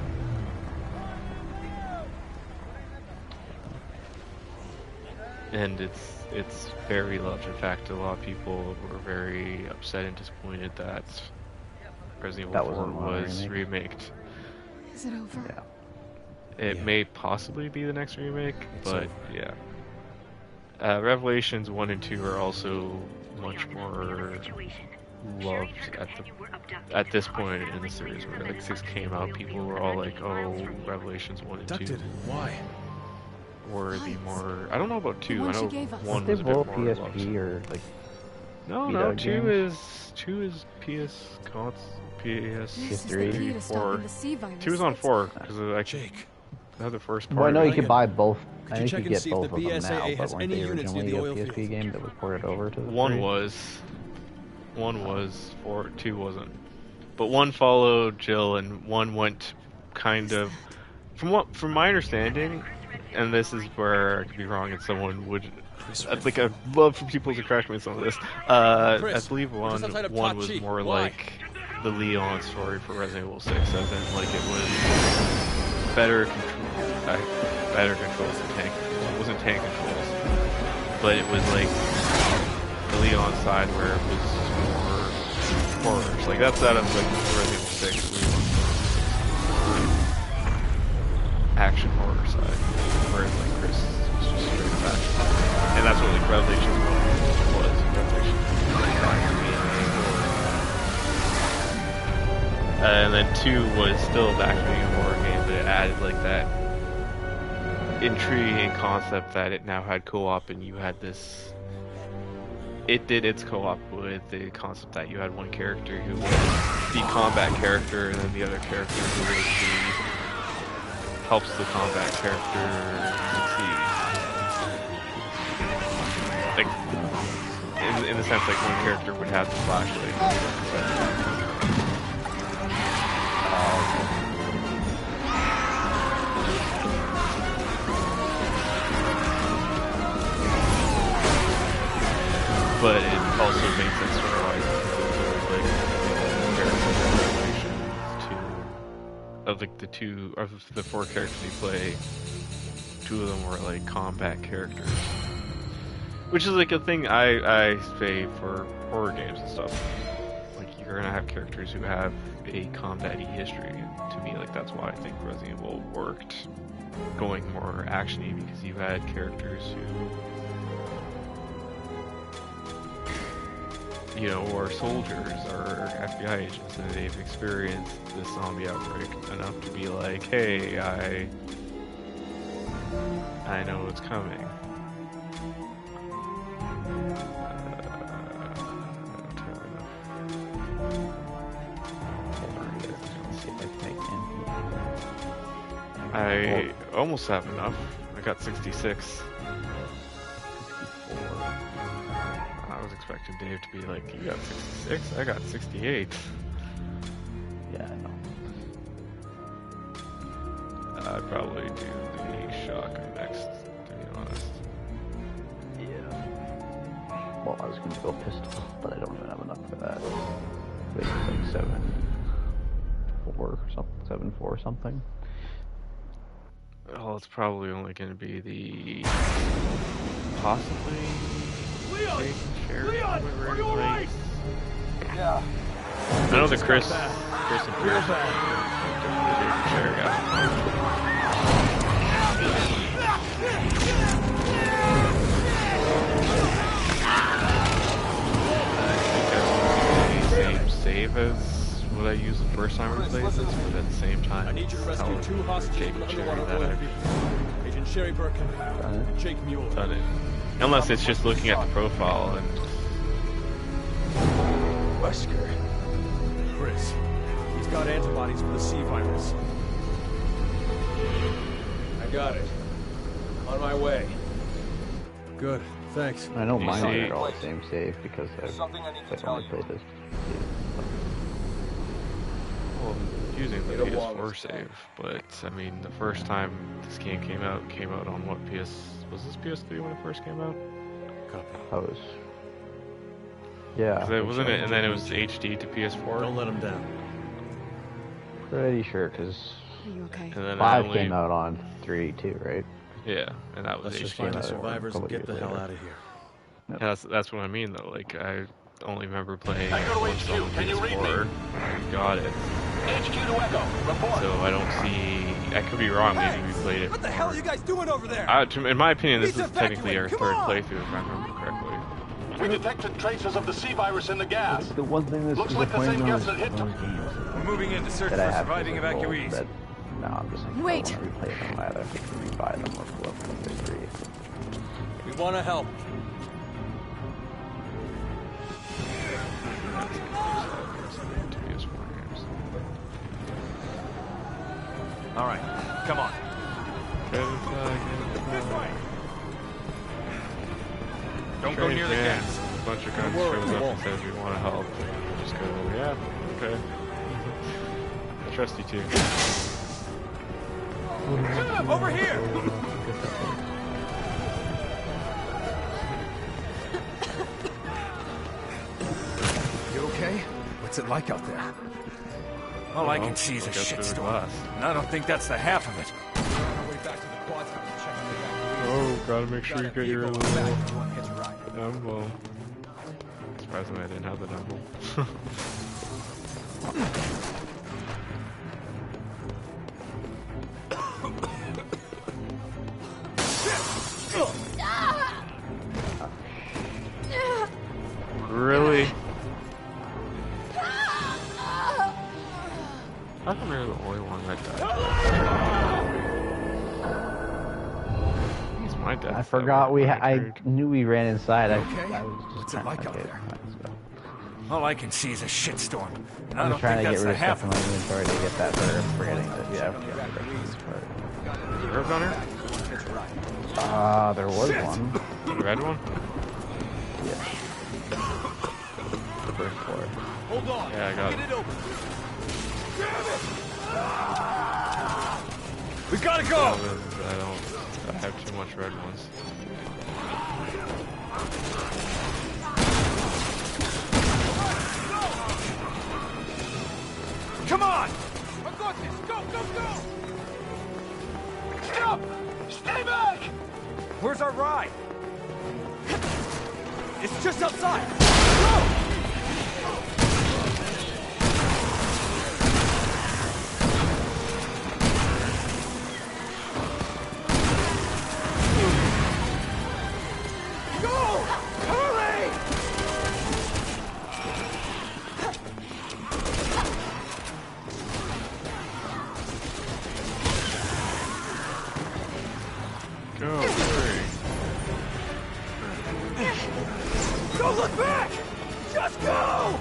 And it's very loved. In fact, a lot of people were very upset and disappointed that Resident Evil 4 was remaked. Is it over? Yeah. It may possibly be the next remake, but yeah. Revelations 1 and 2 are also much more loved at this point in the series. Where like 6 came out, people were all like, "Oh, Revelations 1 and 2." Why? Or the more, I don't know about 2. I know 1 They was a bit more both loved. PSP or like. No, games? 2 is PS cons, PS This is the key to 4. stopping the C virus. 2 is on 4 because I have the first part. Well, I know you Ryan, could buy both. I you think check you and get see if both the of them BSAA now, but has weren't any they units near originally the a oil PSP fields? game that was ported over to the 1 3? was, 1 was, 2 wasn't. But 1 followed Jill, and 1 went kind of, from my understanding, and this is where I could be wrong, and someone would, I'd love for people to correct me on some of this. I believe 1 was more like the Leon story for Resident Evil 6, as in like it was better controls than tank controls. It wasn't tank controls, but it was like the Leon side where it was more horrors. Like that's out of like Resident Evil 6 Leon action horror side, whereas like Chris was just straight up action. And that's what like Revelations 1 was. Revelations 1 and then 2 was still back to being a horror game, but it added like that intriguing concept that it now had co-op, and you had this. It did its co-op with the concept that you had one character who was the combat character, and then the other character who was helps the combat character succeed. Like in the sense, like one character would have the flashlight. But it also makes sense story-wise because it was like character of the 4 characters you play, 2 of them were like combat characters, which is like a thing I say for horror games and stuff. Like you're gonna have characters who have a combat-y history. And to me, like that's why I think Resident Evil worked, going more action-y, because you had characters who, you know, or soldiers or FBI agents, and they've experienced this zombie outbreak enough to be like, hey, I know it's coming. I almost have enough. I got 66. I was expecting Dave to be like, you got 66? I got 68. Yeah, I know. I'd probably do the shotgun next, to be honest. Yeah. Well, I was going to go pistol, but I don't even have enough for that. It's like 7.4 or something. 7.4 or something. Well, it's probably only going to be the possibly Leon! Leon! Are you alright? Yeah. I know that Chris and Pierce share guy. Same save as what I used the first time we played this, but at the same time, I need you to rescue 2 hostages from underwater oil field. Agent Sherry Birkin, Jake Mule. Done it. Unless it's just looking at the profile and. Wesker. Chris. He's got antibodies for the C virus. I got it. On my way. Good, thanks. I know mine see? are all the same save because I've only played this. Well, using the PS4 save, but I mean, the first time this game came out on what was this PS3 when it first came out? Pose. Yeah. Wasn't it? And then it was HD to PS4. Don't let him down. Pretty sure, because Are you okay? And then 5 came out on 382, right? Yeah, and that was Let's just HD. find the out survivors and couple get the years hell later. out of here. Yeah, that's what I mean though. Like I only remember playing it Echo to once HQ, on can you read me? PS4. I got it, HQ to Echo. Report. so I don't see. I could be wrong. Maybe we played it. What the hell are you guys doing over there? In my opinion, this Need is to technically our evacuate, come third on! playthrough, if I remember correctly. We detected traces of the C-virus in the gas. The one thing that's Looks like the same gas that hit those them. games We're moving in to search that I for have surviving physical evacuees. that- no, I'm just saying. Wait. I don't want to replay them either. Rebuy them or pull up from PS3. We want to help. All right, come on. Don't go near the gas. A bunch of guns worry, shows we up and won't. says we want to help. Just go, yeah, okay. I trust you too. Shut up, over here! You okay? What's it like out there? All I can see is a Go through the shitstorm. glass. And I don't think that's the half of it. Oh, gotta make sure you get your Back, little everyone gets right. emblem. Surprisingly, I didn't have that emblem. Really? How come you're the only one that died? It's my death. I forgot I knew we ran inside. Okay. I was just What's it trying like to out get- there? let's go. All I can see is a shitstorm. And I I'm don't just trying think to that's get the rid of half stuff of in my it. inventory to get that for forgetting that. Yeah, Herb on her? there was one. The red one? Yeah. First floor. Hold on. Yeah, I got it. Get it open. We gotta go! I have too much red ones. Come on! I got this! Go, go, go! Stop! Stay back! Where's our ride? It's just outside! Go! Go! Hurry! Go, hurry. Don't look back! Just go!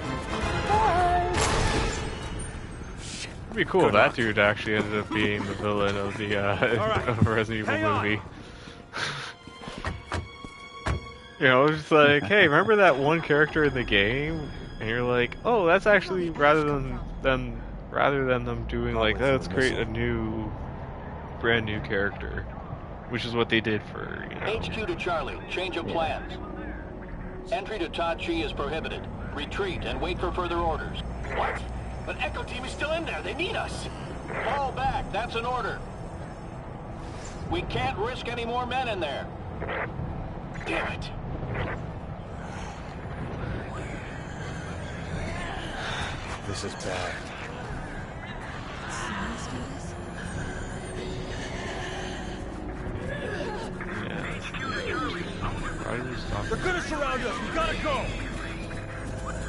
It'd be cool if that dude actually ended up being the villain of the right. of Resident Hang Evil on. movie. You know, it's just like, hey, remember that one character in the game? And you're like, oh, that's actually rather than them doing like, let's create a brand new character, which is what they did for, you know. HQ to Charlie. Change of plans. Entry to Tachi is prohibited. Retreat and wait for further orders. What? But Echo Team is still in there. They need us. Fall back. That's an order. We can't risk any more men in there. Damn it. This is bad. Why did we stop? They're gonna surround us! We gotta go!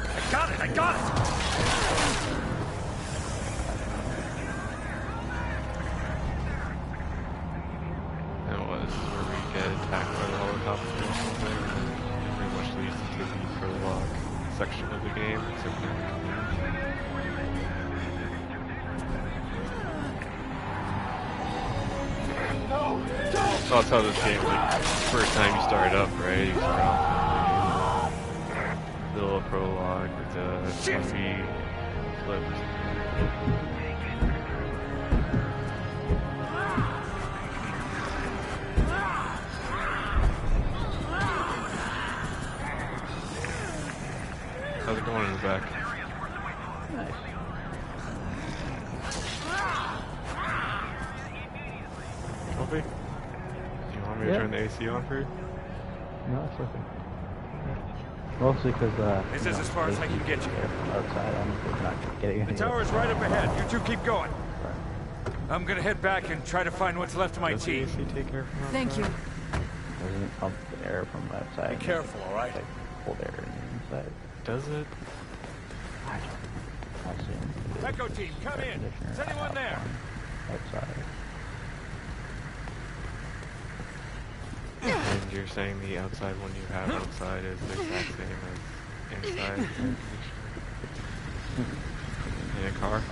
I got it! I got it! And it was where we get attacked by the helicopter or something. And pretty much leads into the prologue section of the game, except for so that's how this game, like, first time you start up, right? You start off with the little prologue with the movie flipped. Go on in the back. Nice. Kobe? You want me to turn the AC on for you? No, it's okay. Mostly because, This is as far as I can get you. Outside, I'm not getting The tower is right up ahead. You two keep going. I'm gonna head back and try to find what's left of my Does the tea. AC take care from outside? Thank you. Doesn't pump the air from outside. Be careful, all right? Like, cold air inside. Does it? I assume. Echo team, come in. Is anyone there? Outside. And you're saying the outside one you have outside is the exact same as inside? In a car?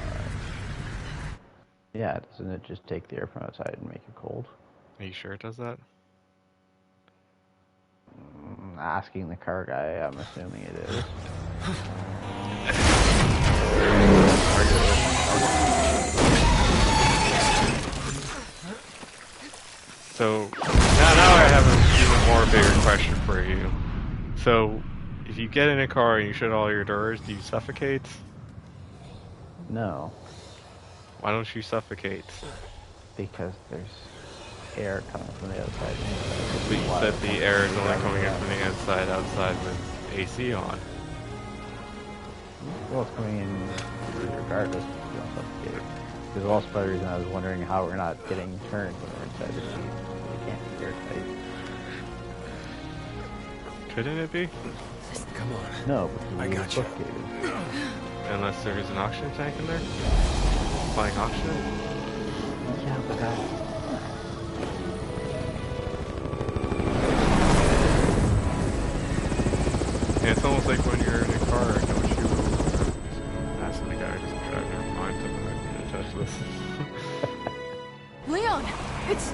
Yeah, doesn't it just take the air from outside and make it cold? Are you sure it does that? Asking the car guy, I'm assuming it is. So, now I have an even more bigger question for you. So, if you get in a car and you shut all your doors, do you suffocate? No, Why don't you suffocate? because there's air coming from the outside. But you said the air is only coming in from the outside with AC on. Well, it's coming in regardless. You don't suffocate. Because also part of the reason I was wondering how we're not getting turned when we're inside the seat. It can't be airtight. Couldn't it be? Come on. No, because I we're got you. suffocated. Unless there is an oxygen tank in there? Supplying oxygen? Yeah, but Yeah, it's almost like when you're in a car, don't you... That's the guy just drive, never mind, I'm not gonna touch this. Leon! It's...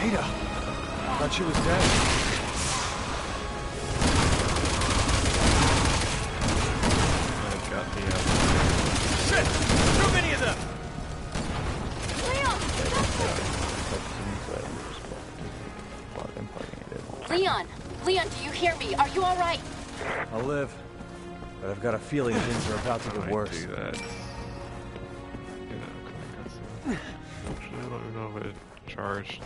Ada! Thought she was dead. I've got the, Shit! Too many of them! Leon! Leon, do you hear me? Are you alright? I'll live. But I've got a feeling things are about to get worse. do that. You know, actually, I don't even know if it charged.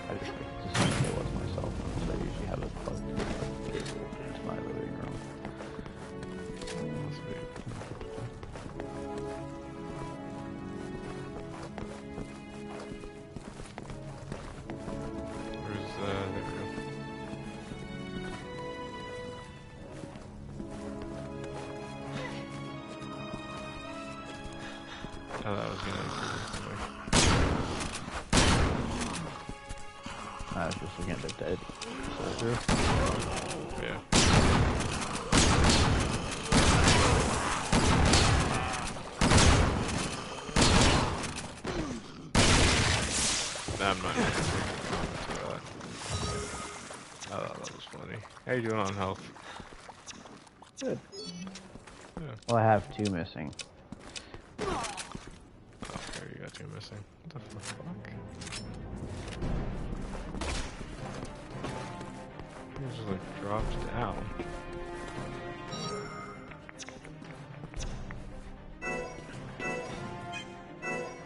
I just like to see it was myself, so I usually have it plugged into my living room. Where's, there we go. Oh, that was gonna I was just looking at the dead soldier. yeah. I'm not gonna say that. I thought that was funny. How you doing on health? Good. Yeah. Well, I have 2 missing. Oh, there you got 2 missing. What the fuck? He just like dropped down.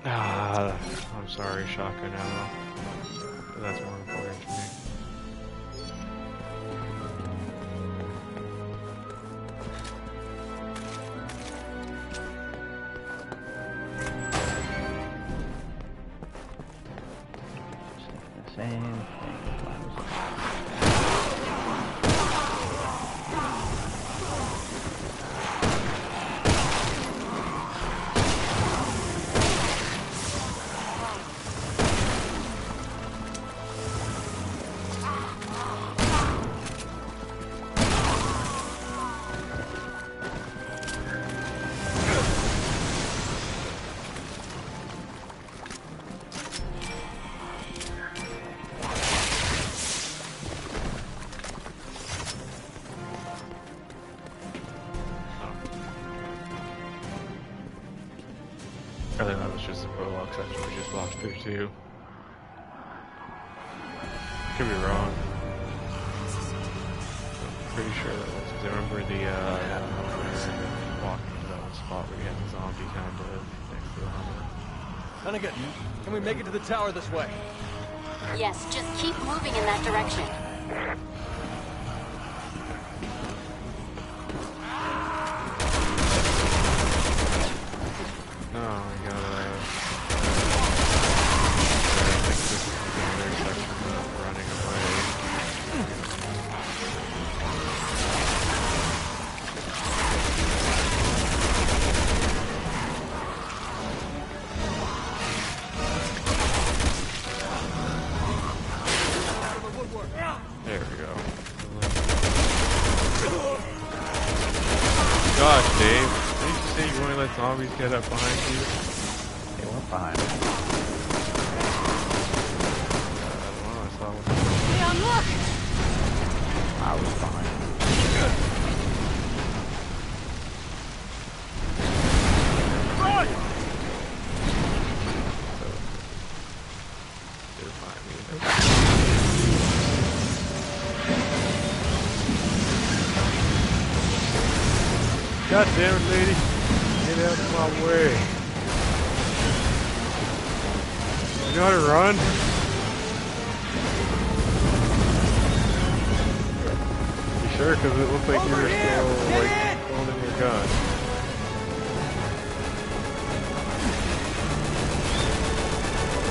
Ah, I'm sorry, shotgun ammo. But that's more important to me. The same thing. I think that was just the prologue section we just walked through too. Could be wrong. Pretty sure that was, because I remember the, walking to that one spot where you had the zombie kind of next to the helmet. Hunnigan, can we make it to the tower this way? Yes, just keep moving in that direction. No, I gotta... I think this is another section of running away. There we go. Gosh, Dave. Didn't you say you want to let zombies get up behind you? They weren't behind us. I saw one. Leon, look! I was behind. They're behind me. God damn it, lady. Get out of my way. You know how to run? You sure? Because it looked like you were still, like, holding your gun.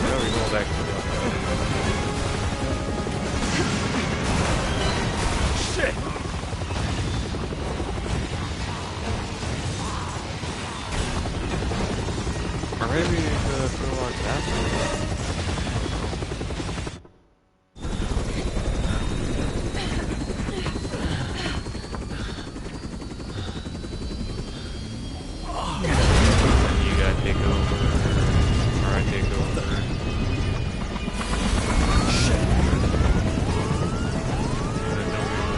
No, we go back to the shit! Or maybe we need to throw our captain. You gotta take over. Or I take over.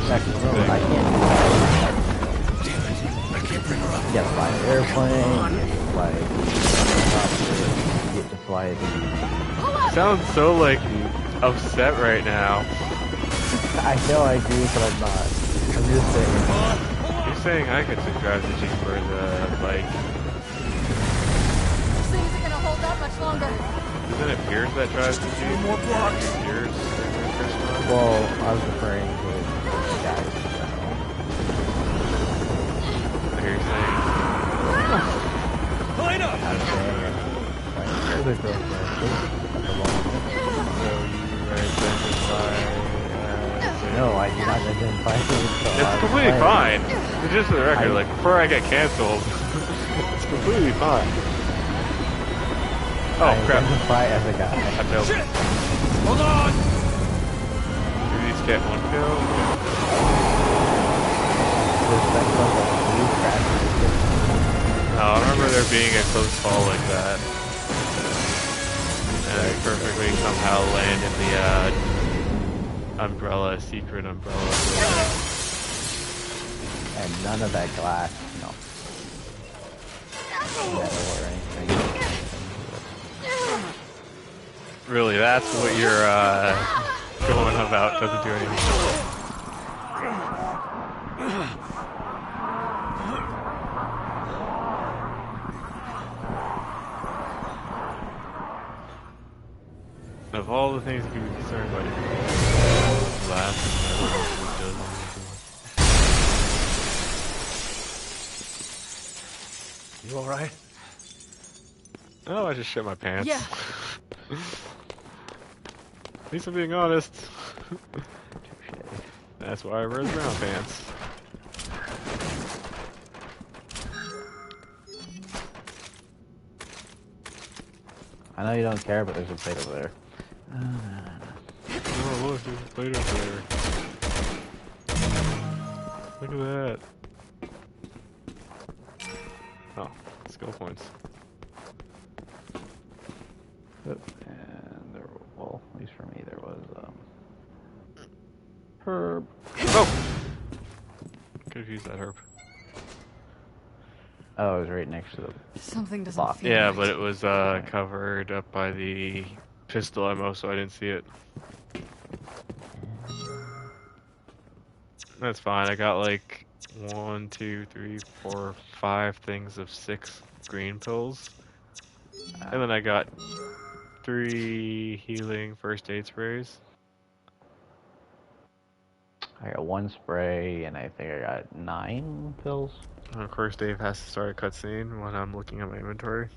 Second row, I can't do that. Damn it. I can't bring her up. You gotta fly an airplane, you get to fly the... Sounds so, like, upset right now. I know I do, but I'm not. I'm just saying. You're saying I get to drive the Jeep for the bike. This thing isn't gonna hold up much longer. Isn't it Pierce that drives the Jeep? More blocks. Pierce? Well, I was referring to the guys in general. I hear you saying. Helena! I was saying it. There's a girl there. That's a long one. So you identify as... No, I do not identify with it. It's completely fine. It's just for the record, like, before I get canceled, it's completely fine. Oh, I crap. identify as a guy. I failed. Shit! Hold on! You each get one kill? There's that stuff that blue crashes. No, I remember there being a close call like that. And I perfectly somehow land in the, umbrella, secret umbrella. And none of that glass, no. Metal or anything. Really, that's what you're, going about. Doesn't do anything. Of all the things you can be concerned about, glass and metal actually does anything. You alright? Oh, I just shit my pants. Yeah. At least I'm being honest. That's why I wear the brown pants. I know you don't care, but there's a plate over there. Oh, look, there's a plate over there. Look at that. Oh, skill points. And there, well, at least for me, there was, herb. Oh! Could've used that herb. Oh, it was right next to the Something doesn't box. feel Yeah, right. but it was covered up by the pistol ammo, so I didn't see it. That's fine. I got like 1, 2, 3, 4, 5 things of 6 green pills. And then I got 3 healing first aid sprays. I got 1 spray, and I think I got 9 pills. And of course, Dave has to start a cutscene when I'm looking at my inventory.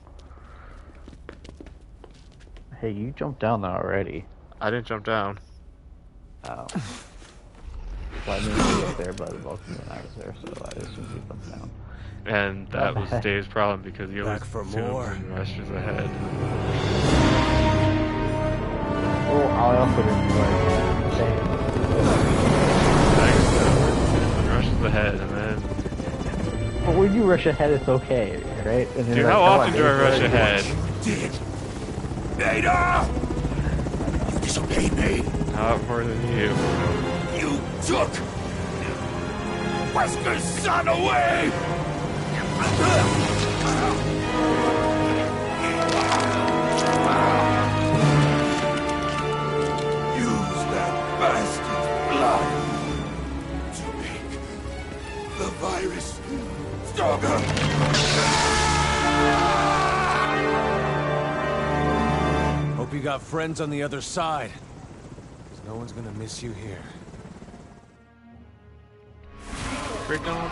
Hey, you jumped down there already. I didn't jump down. Oh. Well, I knew you were there, but both you and I was there, so I assumed you jumped down. And that was Dave's problem because he always Back for zooms more. and rushes ahead. Oh, I also didn't Rushes ahead and then... But when you rush ahead, it's okay, right? And Dude, how often do I rush ahead? Ada! You disobeyed me. Not more than you. You took Wesker's son away! Use that bastard's blood to make the virus stronger! Hope you got friends on the other side. 'Cause no one's gonna miss you here. Break down,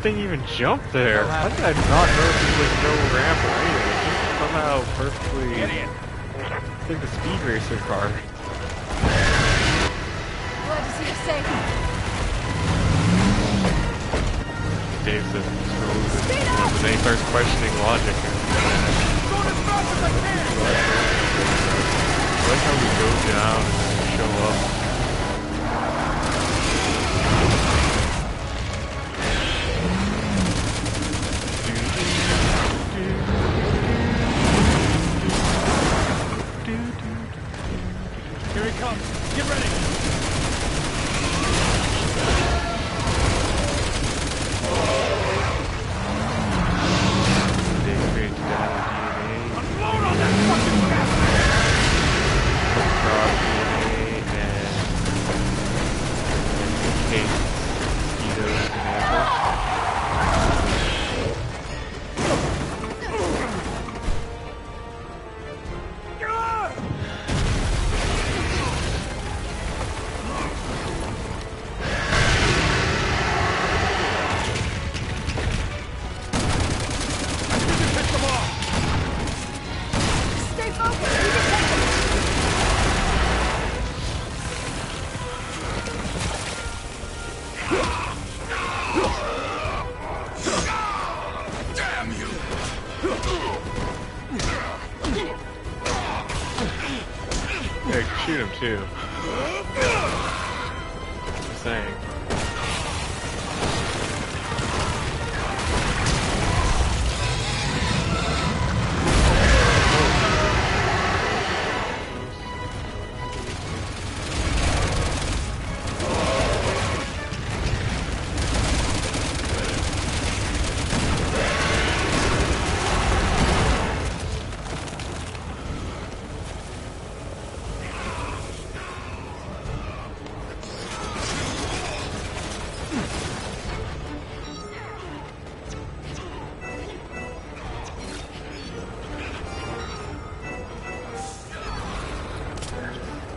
thing even jump there? How did I not notice there was no ramp or anything? It just somehow perfectly it's like the speed racer car. Glad to see you safe. Dave says he's scrolling and then he starts questioning logic. Going as fast as I can! I like how we go down and then show up. Here he comes. Get ready. Unload on that fucking Stay focused. You can take them. Damn you! Yeah, you can shoot him too. Just saying.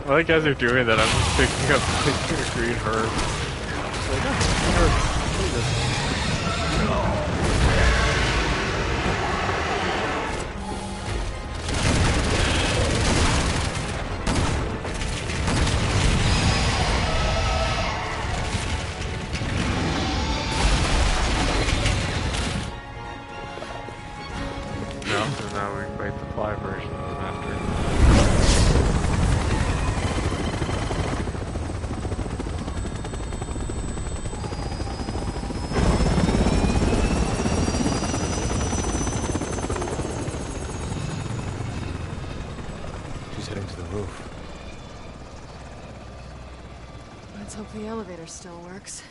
Well, like as they're doing that, I'm just picking up the green herb. It's like, oh, green herb. So now we fight the fly version of the master. She's heading to the roof. Let's hope the elevator still works.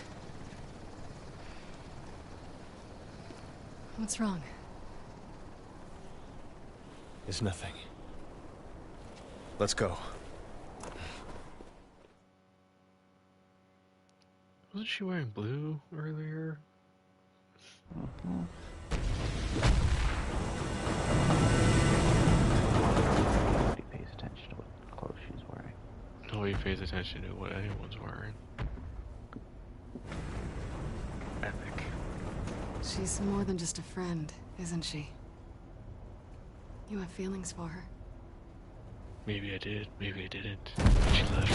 What's wrong? It's nothing. Let's go. Wasn't she wearing blue earlier? Nobody pays attention to what clothes she's wearing. Nobody pays attention to what anyone's wearing. Epic. She's more than just a friend, isn't she? You have feelings for her. Maybe I did, maybe I didn't. She left.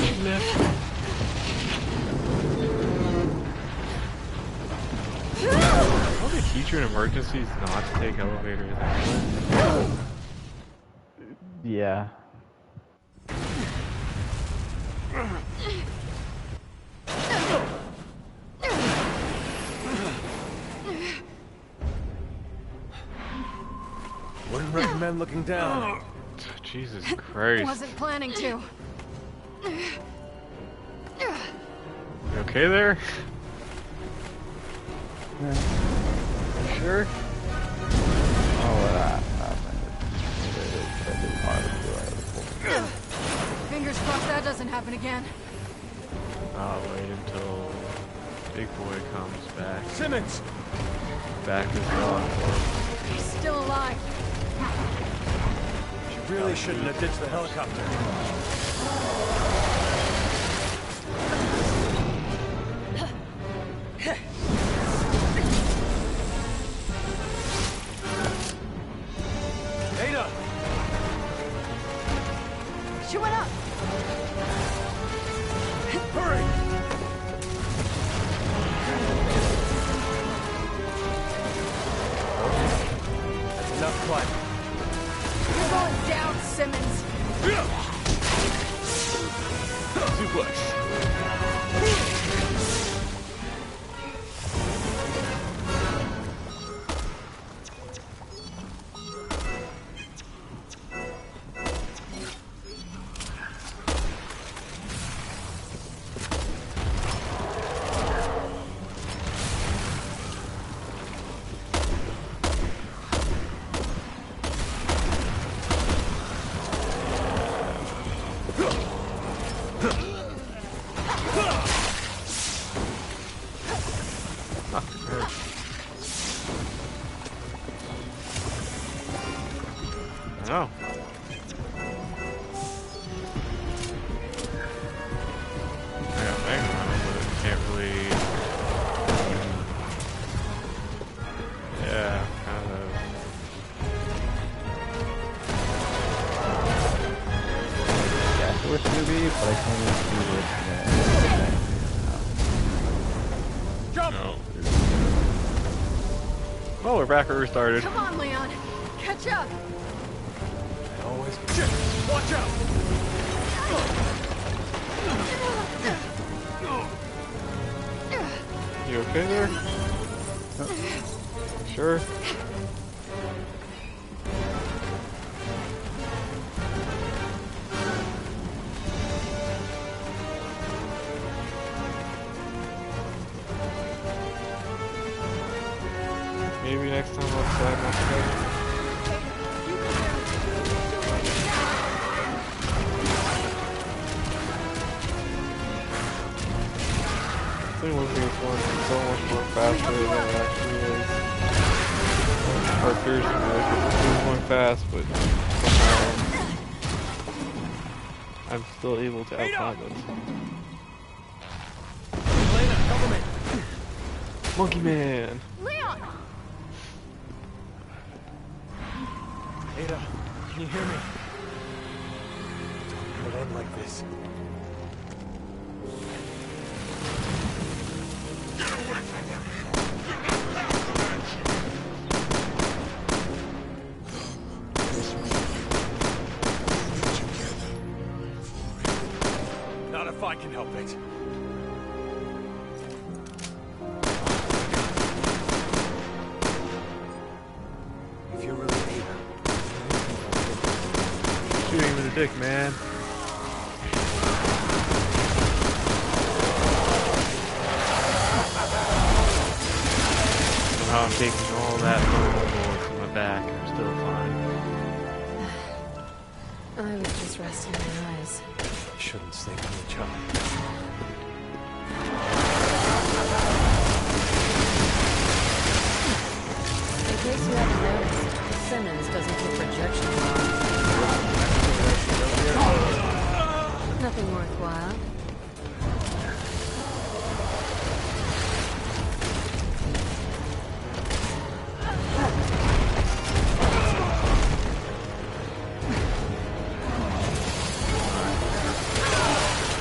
She left. How they teach you in emergencies not to take elevators anyway? Yeah. Wouldn't recommend looking down. Jesus Christ. Wasn't planning to. You okay there? Yeah. You sure? Fingers crossed that doesn't happen again. I'll wait until Big Boy comes back. Simmons! Back as well. He's still alive. She really shouldn't have ditched the helicopter. Ada! She went up. Hurry! That's enough climbing. You're going down, Simmons. Suplex. Oh. I got Mega Man, but I can't really. Yeah, kind of. Yeah, so we're Scooby, but I can't even see what. Jump! No. Oh, we're back where we started. Come on, Leon. Catch up. Always get shit! Watch out! You okay there? Sure. Maybe next time I'll slide my together. I think looking at this one is so much more faster than it actually is. Or appears to be. Like, it's moving going fast, but somehow I'm still able to outside them. Elena, cover me. Monkey Man! Leon! Ada, can you hear me? Don't end like this. Not if I can help it. If you're really Ada, Shooting him in the dick, man. Somehow I'm taking all that bullets from my back and I'm still fine. I was just resting my eyes. you shouldn't sleep on your child. In case you haven't noticed, Simmons doesn't get projection. Nothing worthwhile.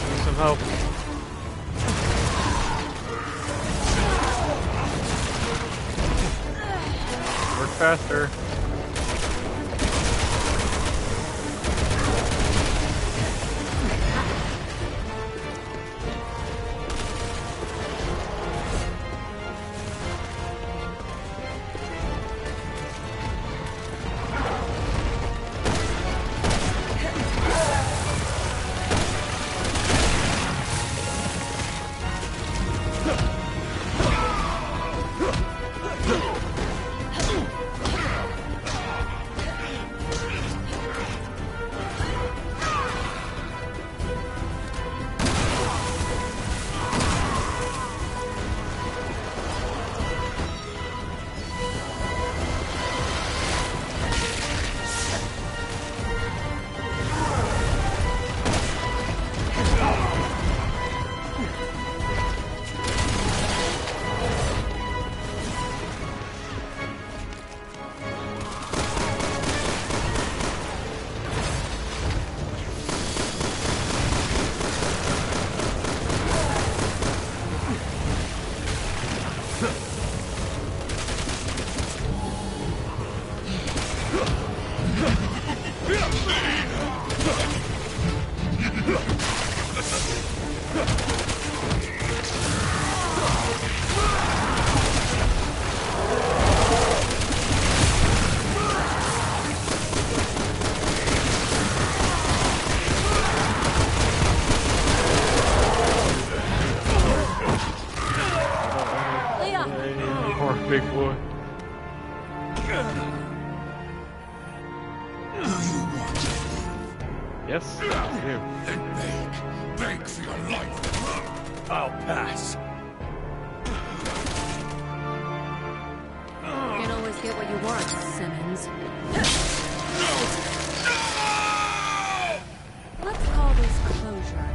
Need some help. Work faster. Big boy. Yes, I do. Beg for your life. I'll pass. Can't always get what you want, Simmons. Let's call this closure.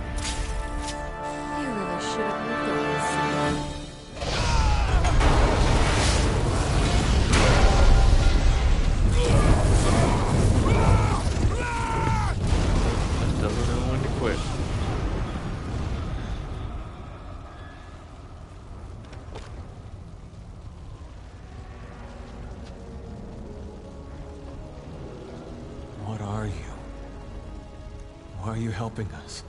You really should have moved on, Simmons. Doesn't know when to quit. What are you? Why are you helping us?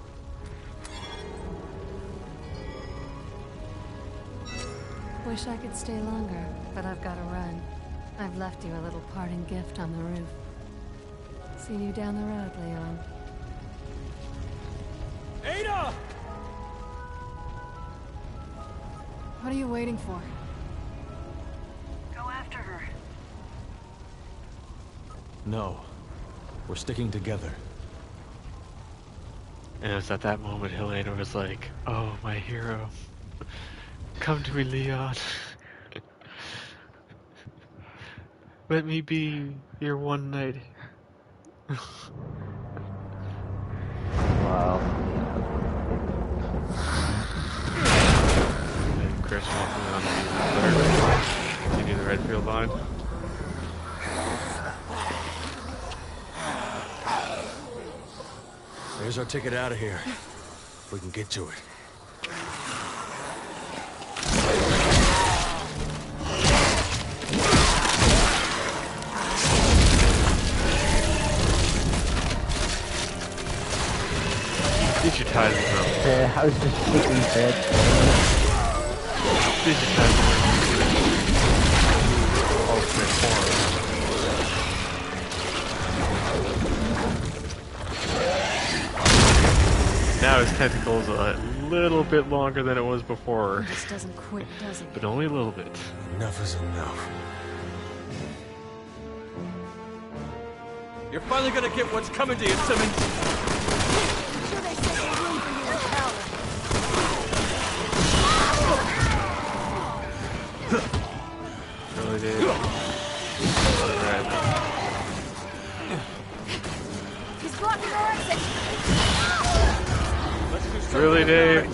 Wish I could stay longer, but I've got to run. I've left you a little parting gift on the roof. See you down the road, Leon. Ada! What are you waiting for? Go after her. No. We're sticking together. And it was at that moment Helena was like, "Oh, my hero. Come to me, Leon. Let me be your one night." while. And Chris wants me on the third. Continue the Redfield line. There's our ticket out of here. If we can get to it. Digitizing them. Yeah, I was just thinking that. Digitizing them. Ultimate form. Now his tentacle's a little bit longer than it was before. It just doesn't quit, does it? But only a little bit. Enough is enough. You're finally gonna get what's coming to you, Simmons. Sure they set some room for you in power. Really, Dave? Alright. He's blocking our exit. Really, Dave?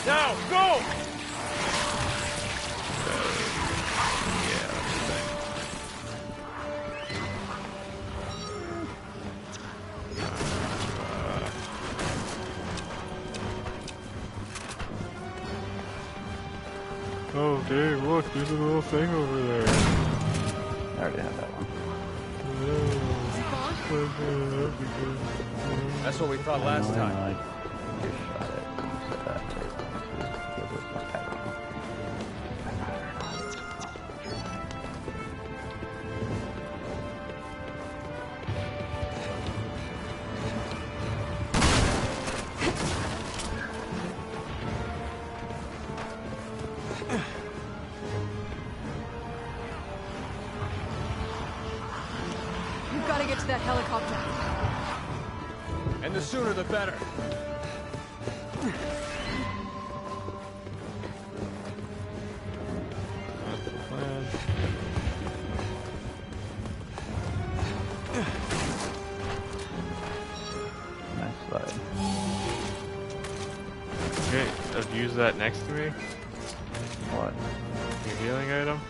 Now, go! Oh, Dave, look, there's a little thing over there. I already have that one. That's what we thought last time. We've got to get to that helicopter. And the sooner the better. That's the plan. Nice slide. Okay, I've used that next to me. What? Your healing item.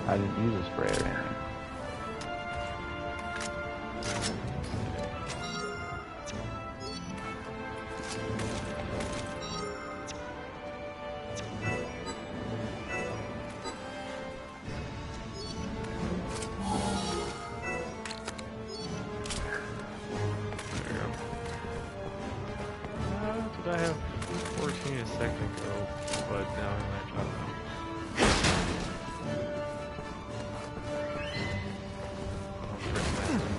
I didn't use a spray or anything. Did I have 14 a second ago? But now I might drop them.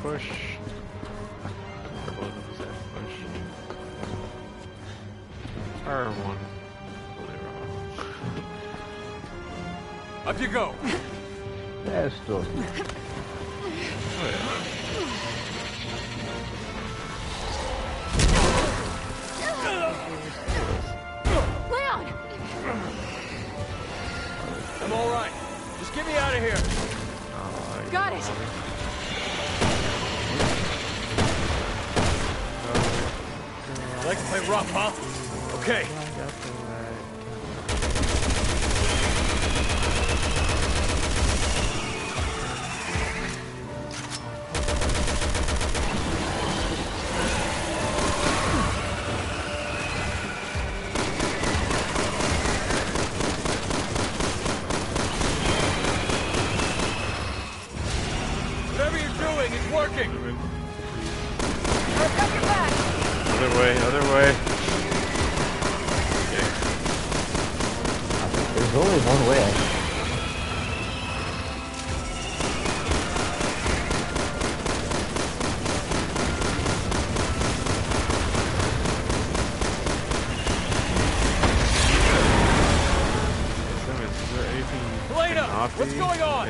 Push. Push. R1. Really wrong. Up you go. Yeah, it's still. Oh, yeah. Leon! I'm all right. Just get me out of here. Oh, Got it. Like to play rough, huh? Okay. Whatever you're doing is working. I've got your back. Other way, other way. Okay. There's only one way. What's going on?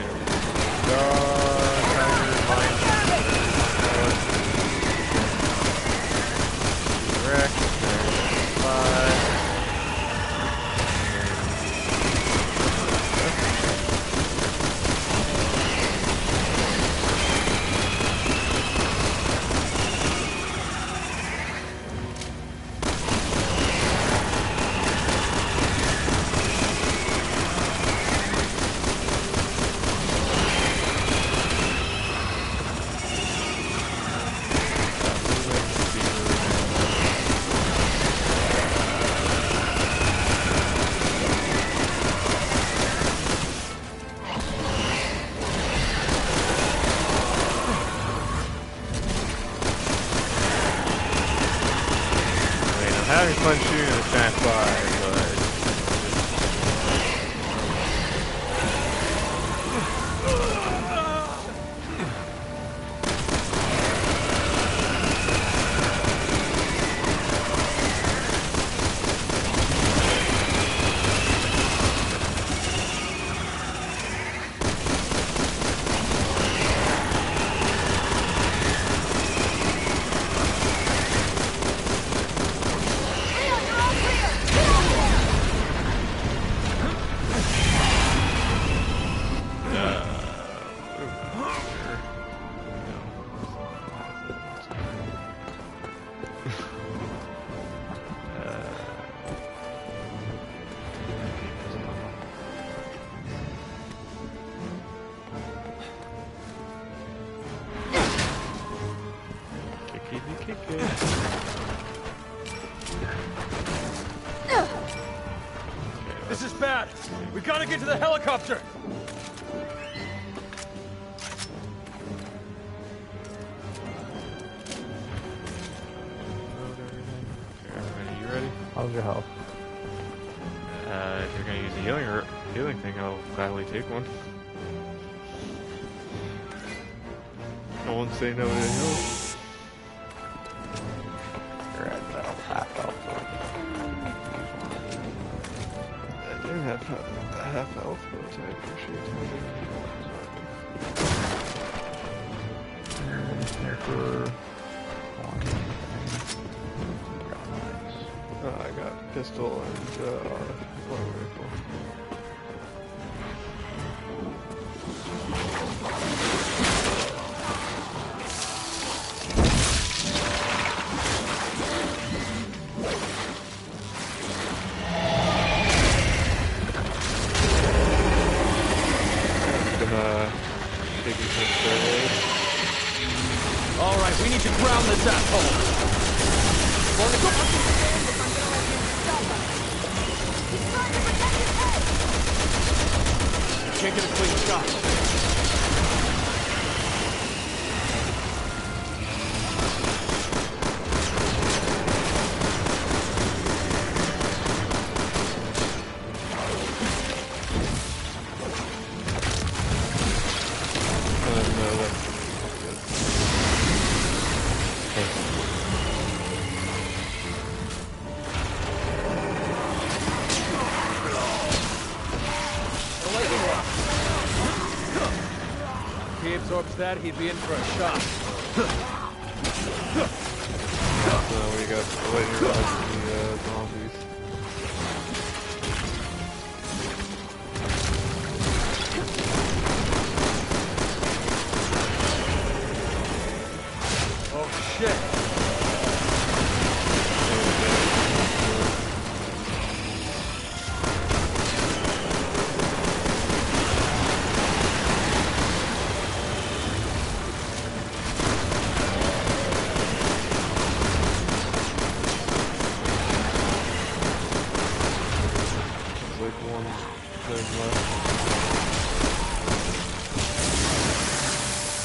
Having fun shooting the fast by, This is bad. We gotta get to the helicopter. You ready? How's your health? If you're gonna use a healing thing, I'll gladly take one. I won't say no to heal. You're at half health. I do have half health, but I appreciate it. I got pistol and auto rifle. All right, we need to ground this asshole. Can't get a clean shot. If he absorbs that, he'd be in for a shot. So we got the lightning rods and the zombies. Oh shit!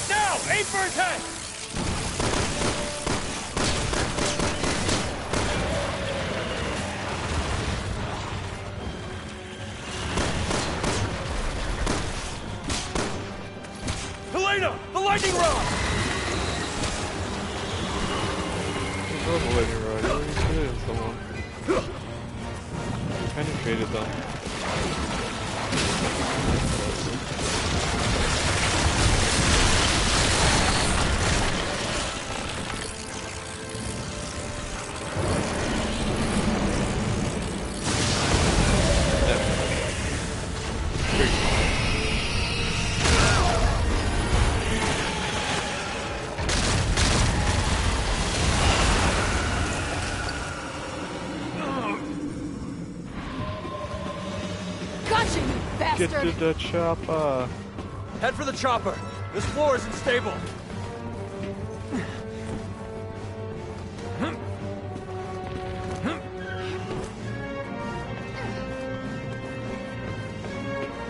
Now! Aim for his head! Helena! The lightning rod! The lightning rod, you already put it in someone. Penetrated them. Gotcha, you Get bastard! to the chopper. Head for the chopper. This floor isn't stable.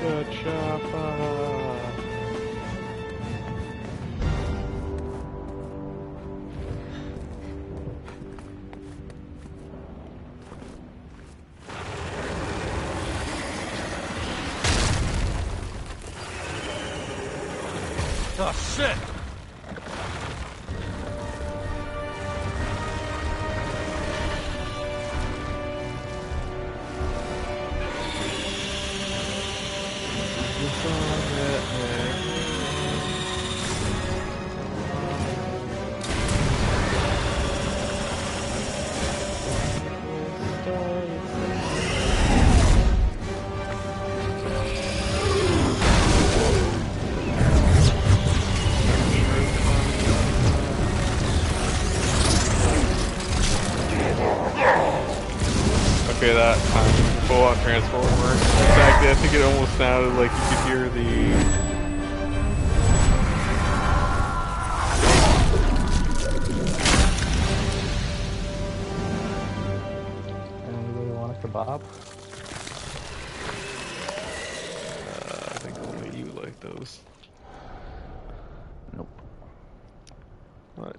The chopper. Oh, shit! Okay, that full-on transformer. In fact, I think it almost sounded like you could hear the... Anybody want a kebab? I think only you like those. Nope. What?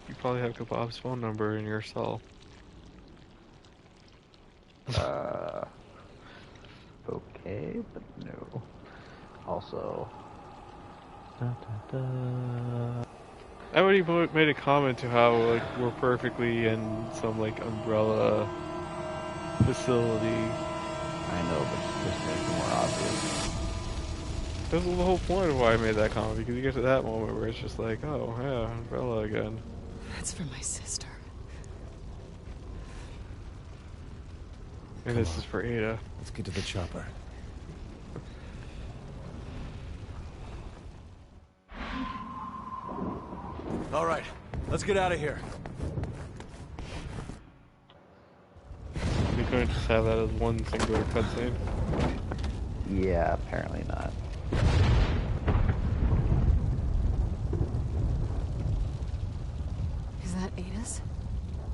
You probably have Kebab's phone number in your cell. Okay, but no. Also, I already made a comment to how like we're perfectly in some like umbrella facility. I know, but just make it more obvious. That's the whole point of why I made that comment, because you get to that moment where it's just like, oh yeah, umbrella again. That's for my sister. And this is for Ada. Let's get to the chopper. All right, let's get out of here. We couldn't just have that as one singular cutscene. Yeah, apparently not. Is that Ada's?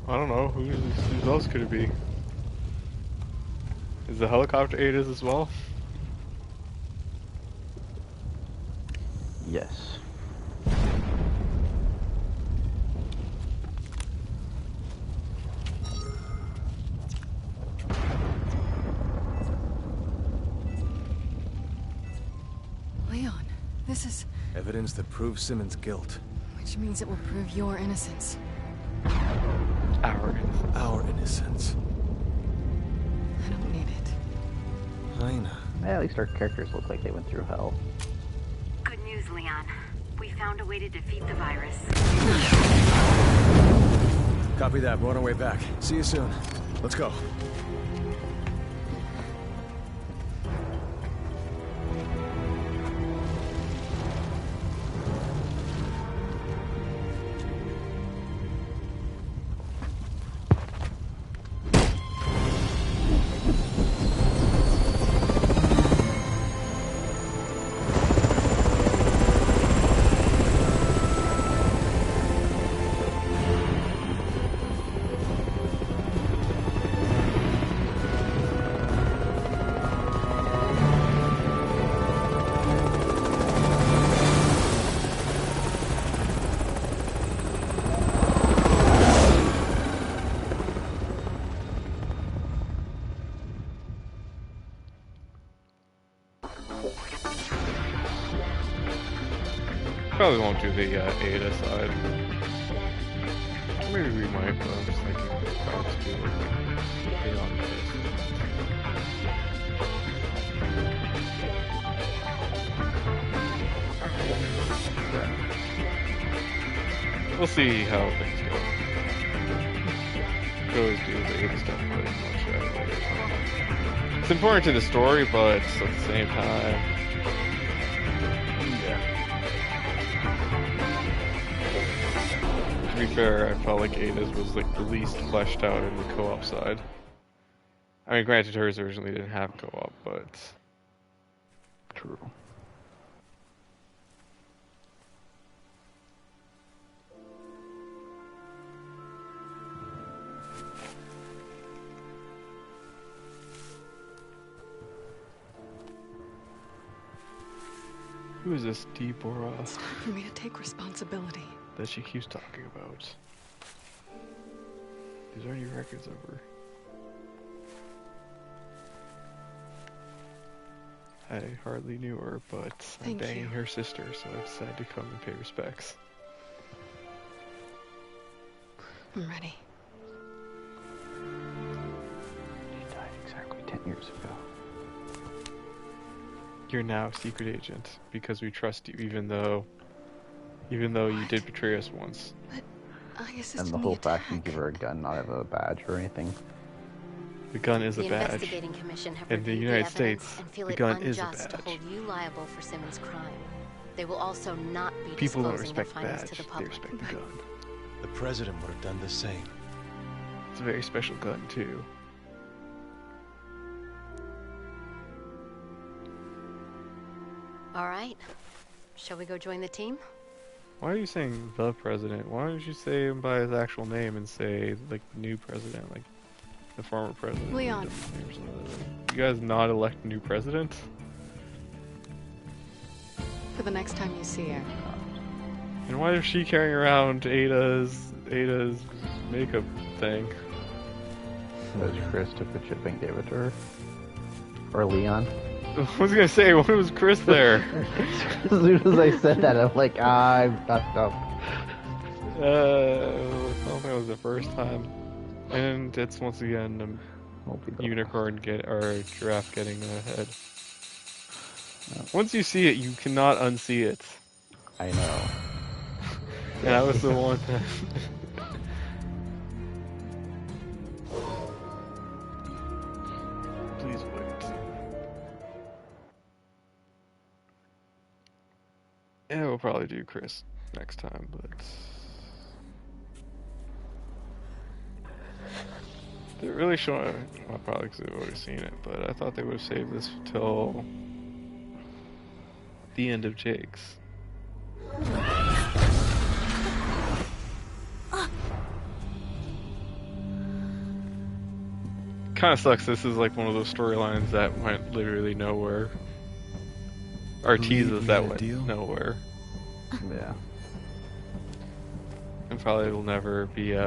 I don't know, who else could it be? Is the helicopter Ada's as well? Yes. Leon, this is... Evidence that proves Simmons' guilt. Which means it will prove your innocence. Our innocence. Our innocence. I don't need it. Lena. At least our characters look like they went through hell. Good news, Leon. We found a way to defeat the virus. Copy that. We're on our way back. See you soon. Let's go. Probably won't do the Ada side. Maybe we might, but I'm just thinking probably just do it on this. we'll see how things go. We always do the Ada stuff, but I'll share it later. It's important to the story, but at the same time, to be fair, I felt like Ada's was like the least fleshed out in the co-op side. I mean, granted, hers originally didn't have co-op, but True. who is this Deborah It's time for me to take responsibility. that she keeps talking about? Is there any records of her? I hardly knew her, but I'm Thank banging you. her sister, so I decided to come and pay respects. I'm ready. She died exactly 10 years ago. You're now a secret agent because we trust you, even though you did betray us once. I assisted And the in whole the fact you attack. give her a gun, not have a badge or anything. The gun is a The badge. investigating commission have In the reviewed United evidence States, and feel the it gun is a unjust to badge. hold you liable for Simmons' crime. They will also not be People don't disclosing their respect findings badge, to the they public. respect the gun. The president would have done the same. It's a very special gun, too. All right. Shall we go join the team? Why are you saying the president? Why don't you say him by his actual name and say, like, the new president, like the former president? Leon. Or something like that? You guys not elect a new president? For the next time you see her. And why is she carrying around Ada's makeup thing? Because Chris took the chip and gave it to her. Or Leon. I was gonna say, when was Chris there? As soon as I said that, I'm like, I fucked up. I don't think it was the first time. And it's once again a unicorn or giraffe getting ahead. Once you see it, you cannot unsee it. I know. And that was the one time. Please wait. Yeah, we'll probably do Chris next time, but they're really showing. Well, probably because they've already seen it, but I thought they would have saved this till the end of Jake's. Kind of sucks. This is like one of those storylines that went literally nowhere. Or teases that went nowhere. Yeah. And probably will never be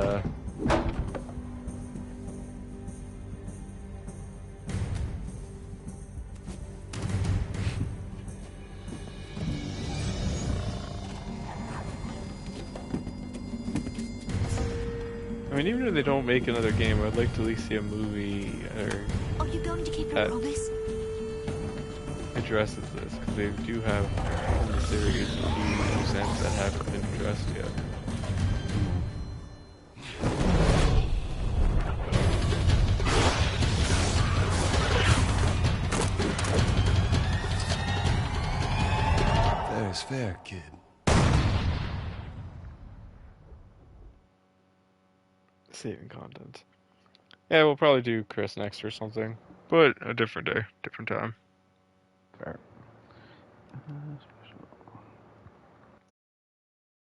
I mean, even if they don't make another game, I'd like to at least see a movie or Are you going to keep your that promise? addresses this, because they do have in the series a few loose ends that haven't been addressed yet. Fair is fair, kid. Saving content. Yeah, we'll probably do Chris next or something, but a different day, different time. Fair.